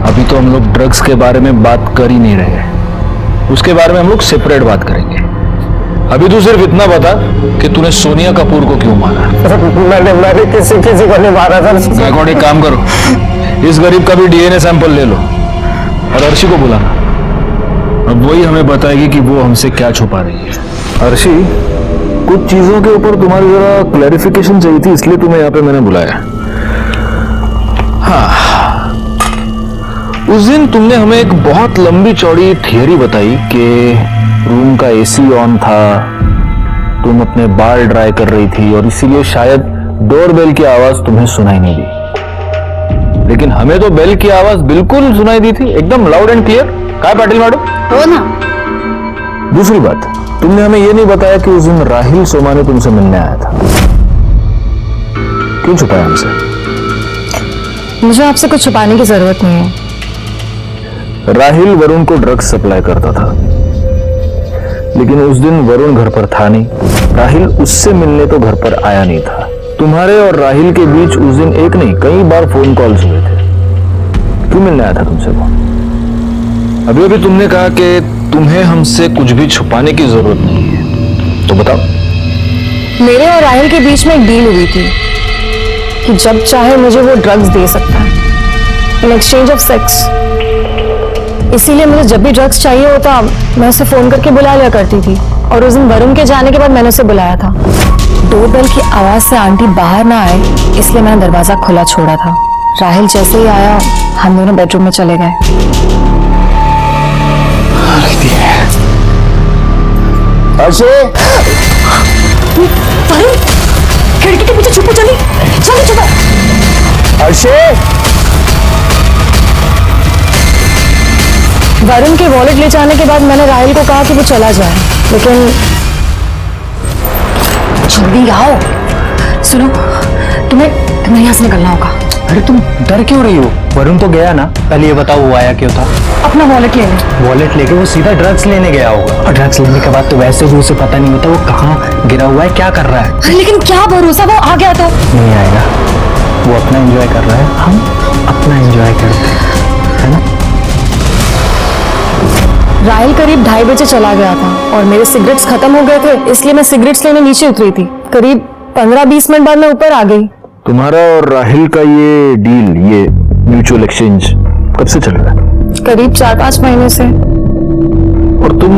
[SPEAKER 15] अभी तो हम लोग ड्रग्स के बारे में बात कर ही नहीं रहे, उसके बारे में हम लोग सेपरेट बात करेंगे। अभी तू सिर्फ इतना बता कि तूने सोनिया कपूर को क्यों मारा?
[SPEAKER 12] मैंने किसी को नहीं मारा था।
[SPEAKER 15] गैकवाड एक काम करो, इस गरीब का भी डीएनए सैंपल ले लो और अर्शी को बुलाना। अब वही हमें बताएगी कि वो हमसे क्या छुपा रही है। अर्शी, कुछ चीजों के ऊपर तुम्हारी जरा क्लैरिफिकेशन चाहिए थी, इसलिए तुम्हें यहाँ पे मैंने बुलाया। हाँ, उस दिन तुमने हमें एक बहुत लंबी चौड़ी थियरी बताई कि रूम का एसी ऑन था, तुम अपने बाल ड्राई कर रही थी और इसीलिए शायद डोरबेल की आवाज तुम्हें सुनाई नहीं दी। लेकिन हमें तो बेल की आवाज बिल्कुल सुनाई दी थी, एकदम लाउड एंड क्लियर। काय पाटिल मैडम?
[SPEAKER 4] हो ना।
[SPEAKER 15] दूसरी बात, तुमने हमें यह नहीं बताया कि उस दिन राहिल सोमानी तुमसे मिलने आया था। क्यों छुपाया हमसे?
[SPEAKER 7] मुझे आपसे कुछ छुपाने की जरूरत नहीं है।
[SPEAKER 15] राहिल वरुण को ड्रग्स सप्लाई करता था, लेकिन उस दिन वरुण घर पर था नहीं, राहिल उससे मिलने तो घर पर आया नहीं था। तुम्हारे और राहिल के बीच उस दिन एक नहीं कई बार फोन कॉल्स हुए थे। क्यों मिलने आया था तुमसे वो? अभी अभी तुमने कहा कि तुम्हें हमसे कुछ भी छुपाने की जरूरत नहीं है, तो बताओ।
[SPEAKER 7] मेरे और राहिल के बीच में एक डील हुई थी कि जब चाहे मुझे वो ड्रग्स दे सकता है इन एक्सचेंज ऑफ सेक्स। इसीलिए मुझे जब भी ड्रग्स चाहिए होता मैं उसे फोन करके बुला लिया करती थी। और उस दिन वरुण के जाने के बाद मैंने उसे बुलाया था। डोरबेल की आवाज से आंटी बाहर ना आए इसलिए मैंने दरवाजा खुला छोड़ा था। राहिल जैसे ही आया हम दोनों बेडरूम में चले गए। खिड़की के पीछे छुपो, चली चलो छुपो।
[SPEAKER 12] अर्शे,
[SPEAKER 7] वरुण के वॉलेट ले जाने के बाद मैंने राहिल को कहा कि वो चला जाए, लेकिन जल्दी आओ। सुनो, तुम्हें यहाँ से निकलना होगा।
[SPEAKER 12] अरे तुम डर क्यों रही हो? वरुण तो गया ना, पहले ये बताओ वो आया क्यों था?
[SPEAKER 7] अपना वॉलेट लेने।
[SPEAKER 12] वॉलेट लेके वो सीधा ड्रग्स लेने गया होगा, और ड्रग्स लेने के बाद तो वैसे भी उसे पता नहीं होता वो कहाँ गिरा हुआ है, क्या कर रहा है।
[SPEAKER 7] लेकिन क्या भरोसा वो आ गया तो?
[SPEAKER 12] नहीं आएगा, वो अपना एंजॉय कर रहा है, हम अपना एंजॉय करते हैं, है ना?
[SPEAKER 7] राहिल करीब 2:30 बजे चला गया था और मेरे सिगरेट्स खत्म हो गए थे, इसलिए मैं सिगरेट्स लेने नीचे उतरी थी। करीब 15-20 मिनट बाद मैं ऊपर आ गई।
[SPEAKER 15] तुम्हारा और राहिल का ये डील, ये म्यूचुअल एक्सचेंज कब से चल रहा है?
[SPEAKER 7] करीब 4-5 महीने से।
[SPEAKER 15] और तुम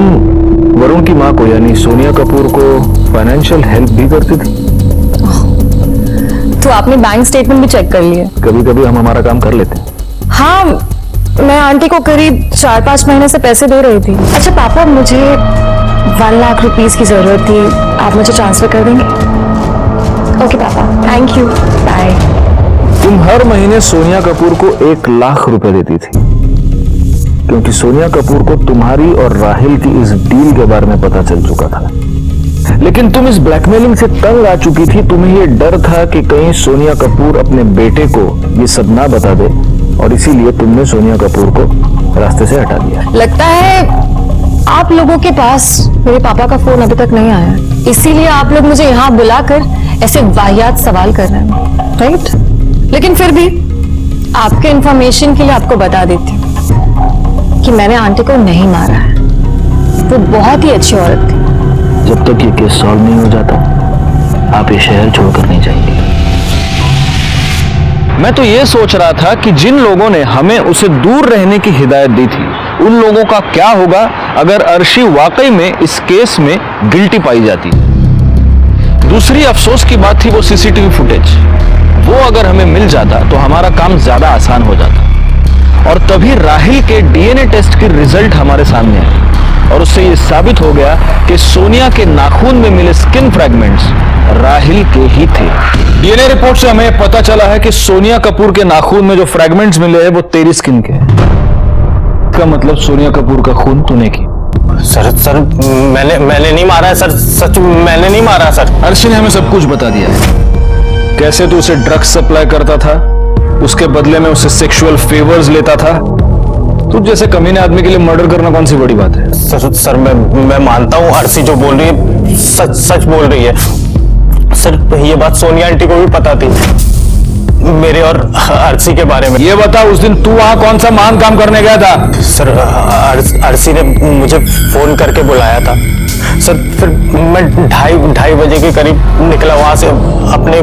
[SPEAKER 15] वरुण की माँ को यानी सोनिया कपूर को फाइनेंशियल हेल्प भी करती थी?
[SPEAKER 7] तो आपने बैंक स्टेटमेंट भी चेक कर लिए?
[SPEAKER 15] कभी कभी हम हमारा काम कर लेते हैं।
[SPEAKER 7] हाँ, मैं आंटी को करीब 4-5 महीने से पैसे दे रही थी। अच्छा पापा, मुझे 1 लाख रुपीस की जरूरत थी, आप मुझे ट्रांसफर कर देंगे? ओके पापा, थैंक यू, बाय।
[SPEAKER 15] तुम हर महीने सोनिया कपूर को 1 लाख रुपए देती थी, क्योंकि सोनिया कपूर को तुम्हारी और राहिल की इस डील के बारे में पता चल चुका था। लेकिन तुम इस ब्लैकमेलिंग से तंग आ चुकी थी। तुम्हें यह डर था कि कहीं सोनिया कपूर अपने बेटे को ये सब ना बता दे, और इसीलिए तुमने सोनिया कपूर को रास्ते से हटा दिया।
[SPEAKER 7] लगता है आप लोगों के पास मेरे पापा का फोन अभी तक नहीं आया, इसीलिए आप लोग मुझे यहाँ बुलाकर ऐसे वाहियात सवाल कर रहे हैं, राइट? लेकिन फिर भी आपके इंफॉर्मेशन के लिए आपको बता देती हूँ कि मैंने आंटी को नहीं मारा है। वो बहुत ही अच्छी औरत थी।
[SPEAKER 15] जब तक ये केस सॉल्व नहीं हो जाता, आप ये शहर छोड़कर नहीं जाएंगे। मैं तो ये सोच रहा था कि जिन लोगों ने हमें उसे दूर रहने की हिदायत दी थी, उन लोगों का क्या होगा अगर अर्शी वाकई में इस केस में गिल्टी पाई जाती। दूसरी अफसोस की बात थी वो सीसीटीवी फुटेज। वो अगर हमें मिल जाता तो हमारा काम ज्यादा आसान हो जाता, और तभी राहिल के डीएनए टेस्ट की रिजल्ट हमारे सामने आई, और उससे ये साबित हो गया कि सोनिया के नाखून में मिले स्किन फ्रैगमेंट्स राहिल के ही थे। डीएनए रिपोर्ट से हमें पता चला है कि सोनिया कपूर के नाखून में जो फ्रैगमेंट्स मिले हैं वो तेरी स्किन के हैं। इसका मतलब सोनिया कपूर का खून तूने की।
[SPEAKER 12] सर मैंने नहीं मारा है सर, सच मैंने नहीं मारा सर।
[SPEAKER 15] अर्शी ने हमें सब कुछ बता दिया है, कैसे तू उसे ड्रग्स सप्लाई करता था, उसके बदले में उससे सेक्सुअल फेवर्स लेता था। तू जैसे कमीने आदमी के लिए मर्डर करना कौन सी बड़ी बात है?
[SPEAKER 12] सर मैं मानता हूँ अर्शी जो बोल रही है सच बोल रही है। सर ये बात सोनिया आंटी को भी पता थी मेरे और अर्शी के बारे में।
[SPEAKER 15] ये बता, उस दिन तू वहां कौन सा महान काम करने गया था?
[SPEAKER 12] सर अर्शी ने मुझे फोन करके बुलाया था सर। फिर मैं ढाई बजे के करीब निकला वहां से अपने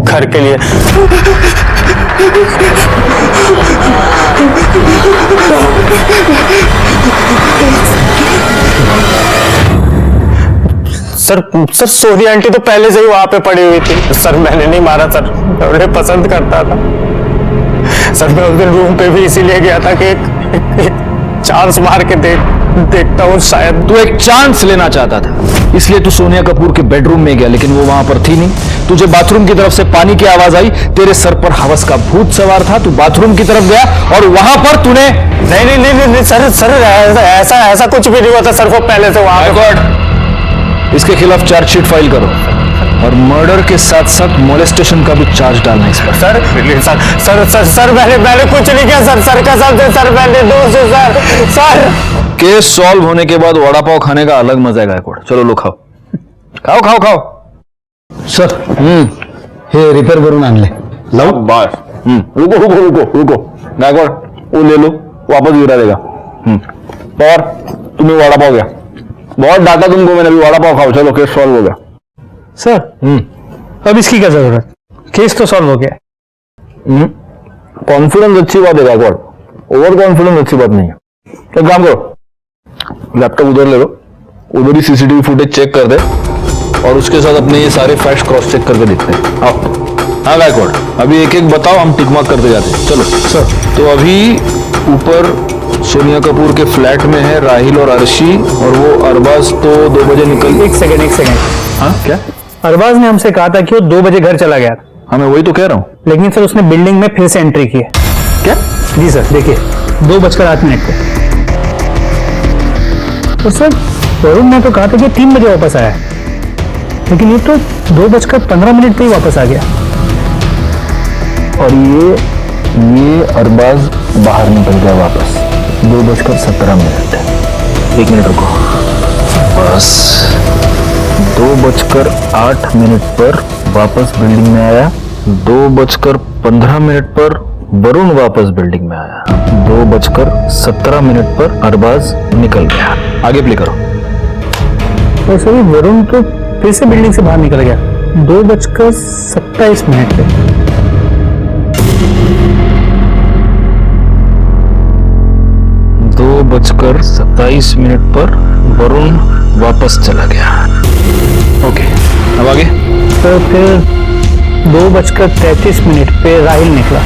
[SPEAKER 12] घर के लिए। सर सोनिया आंटी तो पहले से ही वहां पे पड़ी हुई थी। सर मैंने नहीं मारा सर, मैं उन्हें पसंद करता था। सर मैं उस दिन रूम पे भी इसीलिए गया था कि एक चांस मार के देखता हूँ, शायद।
[SPEAKER 15] तू एक चांस लेना चाहता था, इसलिए तू सोनिया कपूर के बेडरूम में गया, लेकिन वो वहां पर थी नहीं। तुझे बाथरूम की तरफ से पानी की आवाज आई, तेरे सर पर हवस का भूत सवार था। तू बाथरूम की तरफ गया और वहां पर तूने
[SPEAKER 12] नहीं सर ऐसा कुछ भी नहीं हुआ था सर। वो पहले से वहां पे।
[SPEAKER 15] इसके खिलाफ चार्जशीट फाइल करो, और मर्डर के साथ साथ मोलेस्टेशन का भी चार्ज डालना इस पर।
[SPEAKER 12] सर मैंने कुछ नहीं किया सर कसम से सर, मैंने दोस्त सर।
[SPEAKER 15] केस सॉल्व होने के बाद वड़ा पाव खाने का अलग मजा है गायकवाड़। चलो लो खाओ।
[SPEAKER 6] सर हे रिपेयर करून आणले।
[SPEAKER 15] लो बस। रुको गायकवाड़, वो ले लो, वापस गिरा देगा। और तुम्हें वड़ा पाव गया, बहुत डांटा तुमको मैंने, अभी वड़ा पाव खाओ। चलो केस सॉल्व हो गया।
[SPEAKER 6] सर अब इसकी क्या जरूरत, केस तो सॉल्व हो गया।
[SPEAKER 15] कॉन्फिडेंस अच्छी बात है गायकवाड़, ओवर कॉन्फिडेंस अच्छी बात नहीं है। एक काम करो, लैपटॉप उधर ले लो, उधर ही सीसीटीवी फुटेज चेक कर दे, और उसके साथ अपने ये सारे फैक्ट्स क्रॉस चेक करके देखते हैं। आओ। हाँ गायकवाड़, अभी एक एक बताओ, हम टिक मार्क करते जाते हैं। चलो सर। तो अभी ऊपर सोनिया कपूर के फ्लैट में है राहिल और अर्शी, और वो अरबाज तो 2 बजे निकल।
[SPEAKER 6] एक सेकेंड।
[SPEAKER 15] हाँ क्या?
[SPEAKER 6] अरबाज ने हमसे कहा था कि वो 2 बजे घर चला गया।
[SPEAKER 15] हाँ मैं वही तो कह रहा हूँ।
[SPEAKER 6] लेकिन सर उसने बिल्डिंग में फिर से एंट्री की है।
[SPEAKER 15] क्या?
[SPEAKER 6] जी सर, देखिए 2:08 को। तो सर वरुण ने तो कहा था कि 3 बजे वापस आया, लेकिन ये तो 2:15 पे ही वापस आ गया।
[SPEAKER 15] और ये अरबाज बाहर निकल गया वापस 2:17। 1 मिनट रुको, बस 2:08 पर वापस बिल्डिंग में आया। 2:15 पर वरुण वापस बिल्डिंग में आया। 2:17 पर अरबाज निकल गया। आगे प्ले करो।
[SPEAKER 6] और सर वरुण तो फिर से बिल्डिंग से बाहर निकल गया 2:27 पे।
[SPEAKER 15] 2:27 पर वरुण वापस चला गया। ओके, अब आगे।
[SPEAKER 6] तो फिर 2:33 पे राहिल निकला।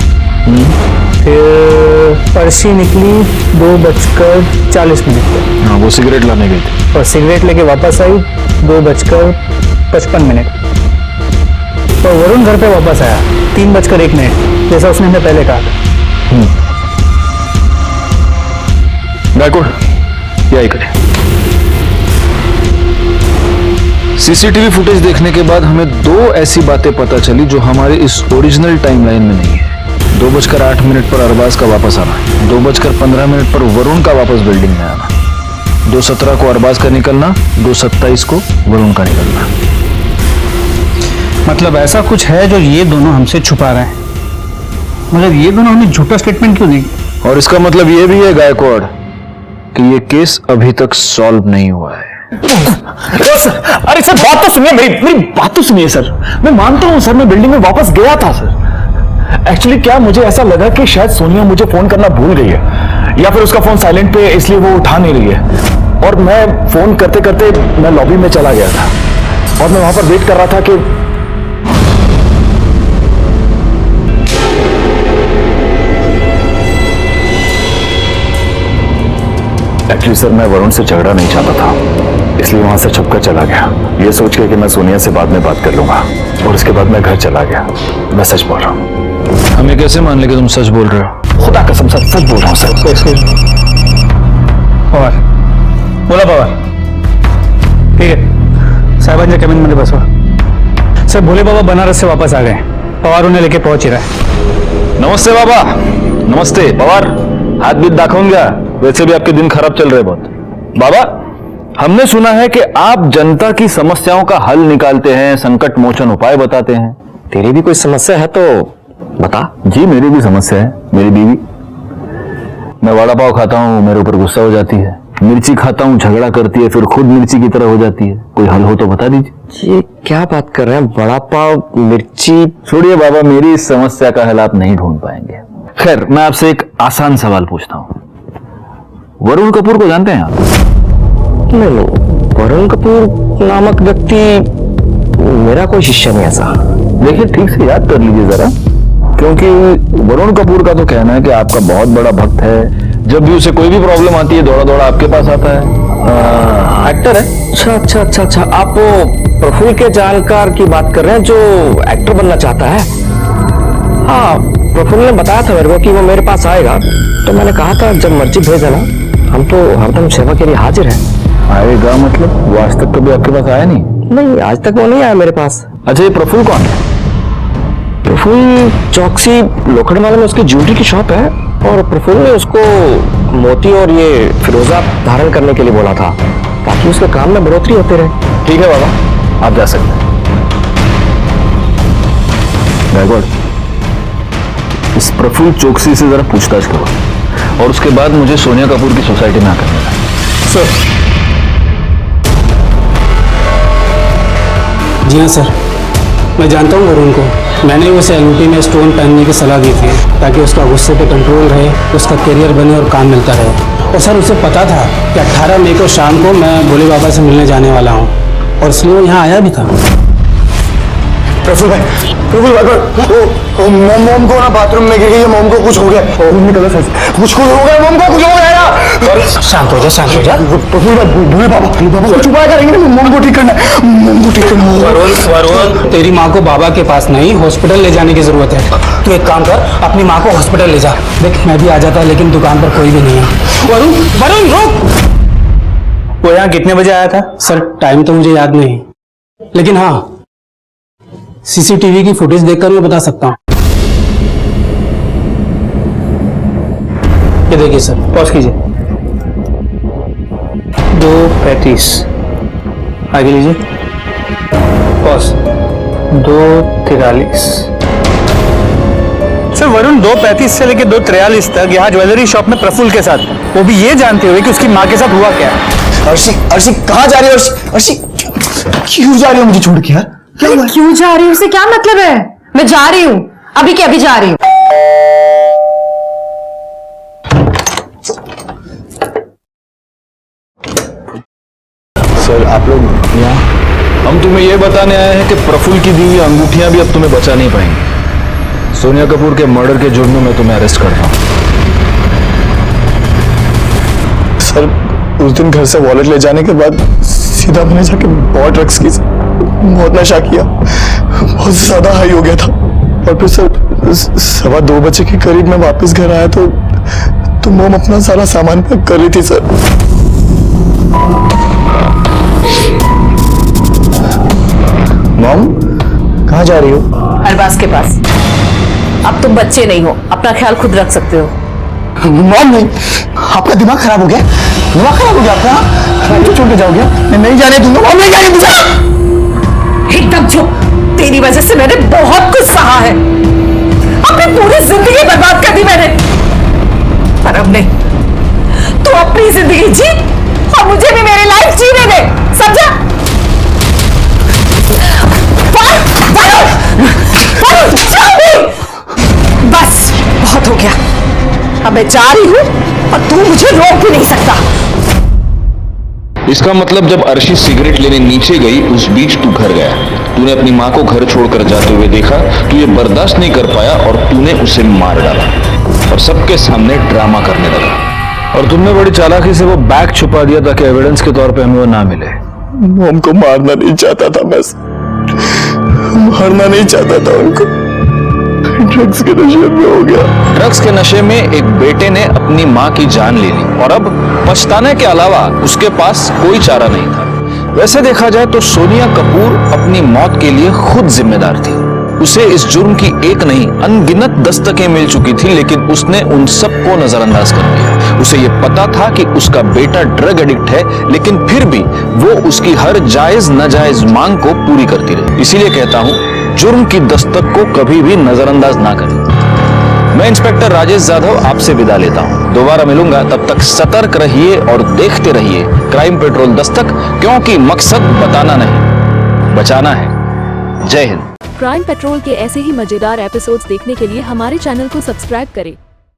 [SPEAKER 6] फिर अर्शी निकली 2:40 पे।
[SPEAKER 15] हाँ, वो सिगरेट लाने गई थी
[SPEAKER 6] और सिगरेट लेके वापस आई 2:55।
[SPEAKER 12] तो वरुण घर पे वापस आया 3:01, जैसा उसने हमें पहले कहा था।
[SPEAKER 15] गायकवाड़, यही करें। सीसीटीवी फुटेज देखने के बाद हमें 2 ऐसी बातें पता चली जो हमारे इस ओरिजिनल टाइमलाइन में नहीं है। 2:08 पर अरबाज का वापस आना, 2:15 पर वरुण का वापस बिल्डिंग में आना, 2:17 को अरबाज का निकलना, 2:27 को वरुण का निकलना।
[SPEAKER 12] मतलब ऐसा कुछ है जो ये दोनों हमसे छुपा रहे हैं। मतलब ये दोनों हमें झूठा स्टेटमेंट क्यों देंगे?
[SPEAKER 15] और इसका मतलब ये भी है गायकवाड़ कि ये केस अभी तक सॉल्व नहीं हुआ है।
[SPEAKER 10] अरे सर बात तो सुनिए, मेरी बात तो सुनिए सर। मैं मानता हूँ सर, मैं बिल्डिंग में वापस गया था सर। एक्चुअली क्या मुझे ऐसा लगा कि शायद सोनिया मुझे फोन करना भूल गई है, या फिर उसका फोन साइलेंट पे इसलिए वो उठा नहीं रही है। और मैं फोन करते करते मैं लॉबी में चला गया था और मैं वहां पर वेट कर रहा था कि एक्चुअली सर मैं वरुण से झगड़ा नहीं चाहता था, इसलिए वहां से छुपकर चला गया, ये सोच के कि मैं सोनिया से बाद में बात कर लूंगा। और उसके बाद मैं घर चला गया। मैं सच बोल रहा हूँ।
[SPEAKER 15] हमें कैसे मान ले कि तुम सच बोल रहे हो?
[SPEAKER 10] खुदा कसम सर सच बोल रहा हूँ सर।
[SPEAKER 12] पवार बोला, पवार ठीक है। साहिबांच्या केबिन मध्ये बसवा। सर भोले बाबा बनारस से वापस आ गए, पवार उन्हें लेके पहुंच ही रहा है।
[SPEAKER 15] नमस्ते बाबा। नमस्ते पवार, हाथ बीत दाखवूंगा, वैसे भी आपके दिन खराब चल रहे बहुत। बाबा, हमने सुना है कि आप जनता की समस्याओं का हल निकालते हैं, संकट मोचन उपाय बताते हैं।
[SPEAKER 12] तेरी भी कोई समस्या है तो बता।
[SPEAKER 13] जी मेरी भी समस्या है। मेरी बीवी, मैं वड़ा पाव खाता हूँ, मेरे ऊपर गुस्सा हो जाती है। मिर्ची खाता हूँ, झगड़ा करती है, फिर खुद मिर्ची की तरह हो जाती है। कोई हल हो तो बता दीजिए।
[SPEAKER 12] ये क्या बात कर रहे हैं? वड़ा पाव, मिर्ची।
[SPEAKER 13] छोड़िए बाबा, मेरी इस समस्या का हल आप नहीं ढूंढ पाएंगे। खैर, मैं आपसे एक आसान सवाल पूछता हूँ। वरुण कपूर को जानते हैं आप?
[SPEAKER 12] नहीं, वरुण कपूर नामक व्यक्ति मेरा कोई शिष्य नहीं ऐसा।
[SPEAKER 13] देखिए ठीक से याद कर लीजिए जरा, क्योंकि वरुण कपूर का तो कहना है कि आपका बहुत बड़ा भक्त है। जब भी उसे कोई भी प्रॉब्लम आती है दौड़ा दौड़ा आपके पास आता है। एक्टर है।
[SPEAKER 12] अच्छा। आप वो प्रफुल्ल के जानकार की बात कर रहे हैं जो एक्टर बनना चाहता है? हाँ, प्रफुल्ल ने बताया था मेरे को कि वो मेरे पास आएगा, तो मैंने कहा था जब मर्जी भेज देना, हम तो हरदम सेवा के लिए हाजिर हैं।
[SPEAKER 13] आएगा मतलब? वो आज तक कभी आपके पास आया नहीं?
[SPEAKER 12] नहीं, आज तक वो नहीं आया मेरे पास।
[SPEAKER 13] अच्छा, ये प्रफुल्ल कौन है?
[SPEAKER 12] प्रफुल्ल चौकसी लोखंडवाला में उसकी ज्वेलरी की शॉप है, और प्रफुल्ल ने उसको मोती और ये फिरोजा धारण करने के लिए बोला था ताकि उसके काम में बढ़ोतरी होती रहे।
[SPEAKER 13] ठीक है बाबा, आप जा सकते हैं। गायकवाड़, इस प्रफुल्ल चौकसी से जरा पूछताछ करो और उसके बाद मुझे सोनिया कपूर की सोसाइटी में आकर मिलना।
[SPEAKER 12] सर। जी हाँ सर, मैं जानता हूँ वरुण को। मैंने उसे अंगूठी में स्टोन पहनने की सलाह दी थी ताकि उसका गुस्से पे कंट्रोल रहे, उसका करियर बने और काम मिलता रहे। और सर उसे पता था कि 18 मई को शाम को मैं भोले बाबा से मिलने जाने वाला हूँ, और इसलिए वो यहाँ आया भी था।
[SPEAKER 10] प्रफुल्ल भाई, मोम को ना बाथरूम में गिर गई, मोम को कुछ हो गया। कुछ हो गया, मोम को कुछ हो गया।
[SPEAKER 12] शांत हो जा।
[SPEAKER 10] प्रफुल्ल भाई, भोले बाबा कुछ उपाय करेंगे ना, मोम को ठीक करना है। मोम को ठीक करना है।
[SPEAKER 12] वरुण, तेरी माँ को बाबा के पास नहीं, हॉस्पिटल ले जाने की जरूरत है। तू एक काम कर, अपनी माँ को हॉस्पिटल ले जा। देख, मैं भी आ जाता लेकिन दुकान पर कोई भी नहीं है। वरुण रुक। वो यहाँ कितने बजे आया था? सर टाइम तो मुझे याद नहीं, लेकिन हाँ सीसीटीवी की फुटेज देखकर मैं बता सकता हूँ। ये देखिए सर, पॉज कीजिए। 2:35 आगे लीजिए, पॉज। 2:43 सर, वरुण 2:35 से लेकर 2:43 तक यहाँ ज्वेलरी शॉप में प्रफुल्ल के साथ, वो भी ये जानते हुए कि उसकी माँ के साथ हुआ क्या।
[SPEAKER 10] अर्शी कहाँ जा रही हो? अर्शी क्यों जा रही हो मुझे छोड़ के यार?
[SPEAKER 7] क्यों जा रही हूँ? उसे क्या मतलब है? मैं जा रही हूँ, अभी के अभी जा रही हूँ।
[SPEAKER 10] सर आप लोग यहाँ?
[SPEAKER 15] हम तुम्हें यह बताने आए हैं कि प्रफुल्ल की दी हुई अंगूठियां भी अब तुम्हें बचा नहीं पाएंगी। सोनिया कपूर के मर्डर के जुर्म में मैं तुम्हें अरेस्ट करता हूँ।
[SPEAKER 10] सर उस दिन घर से वॉलेट ले जाने के बाद सीधा मैंने जाके बहुत ड्रग्स की। बहुत नशा किया, बहुत ज्यादा हाई हो गया था। और फिर सर 2:15 बजे के करीब मैं वापस घर आया तो मोम अपना सारा सामान पैक कर रही थी सर।
[SPEAKER 12] मॉम कहाँ जा रही हो?
[SPEAKER 8] अरबाज के पास। अब तुम बच्चे नहीं हो, अपना ख्याल खुद रख सकते हो।
[SPEAKER 10] मॉम नहीं, आपका दिमाग खराब हो गया, दिमाग खराब हो गया आपका। मुझे छोड़ के जाओगे? मैं नहीं जाने दूंगा मॉम, नहीं जाने दूंगा।
[SPEAKER 8] एकदम चुप। तेरी वजह से मैंने बहुत कुछ सहा है, अपनी पूरी जिंदगी बर्बाद कर दी मैंने, पर अब नहीं। तू अपनी जिंदगी जी और मुझे भी मेरी लाइफ जीने दे, समझा? बस बहुत हो गया, अब मैं जा रही हूं और तू मुझे रोक भी नहीं सकता।
[SPEAKER 15] इसका मतलब जब अर्शी सिगरेट लेने नीचे गई उस बीच तू घर गया, तूने अपनी माँ को घर छोड़कर जाते हुए देखा, तू ये बर्दाश्त नहीं कर पाया और तूने उसे मार डाला और सबके सामने ड्रामा करने लगा। और तुमने बड़ी चालाकी से वो बैग छुपा दिया ताकि एविडेंस के तौर पे हमें वो ना मिले।
[SPEAKER 10] हमको मारना नहीं चाहता था, मैं मारना नहीं चाहता था उनको, ड्रग्स के नशे में हो गया।
[SPEAKER 15] ड्रग्स के नशे में एक बेटे ने अपनी माँ की जान ले ली और अब पछताने के अलावा उसके पास कोई चारा नहीं था। वैसे देखा जाए तो सोनिया कपूर अपनी मौत के लिए खुद जिम्मेदार थी। उसे इस जुर्म की एक नहीं अनगिनत दस्तकें मिल चुकी थी, लेकिन उसने उन सबको नजरअंदाज कर दिया। उसे ये पता था कि उसका बेटा ड्रग एडिक्ट है, लेकिन फिर भी वो उसकी हर जायज नाजायज मांग को पूरी करती रही। इसीलिए कहता हूं, जुर्म की दस्तक को कभी भी नजरअंदाज ना करें। मैं इंस्पेक्टर राजेश यादव आपसे विदा लेता हूं। दोबारा मिलूंगा, तब तक सतर्क रहिए और देखते रहिए क्राइम पेट्रोल दस्तक, क्योंकि मकसद बताना नहीं, बचाना है। जय हिंद।
[SPEAKER 16] क्राइम पेट्रोल के ऐसे ही मजेदार एपिसोड्स देखने के लिए हमारे चैनल को सब्सक्राइब करें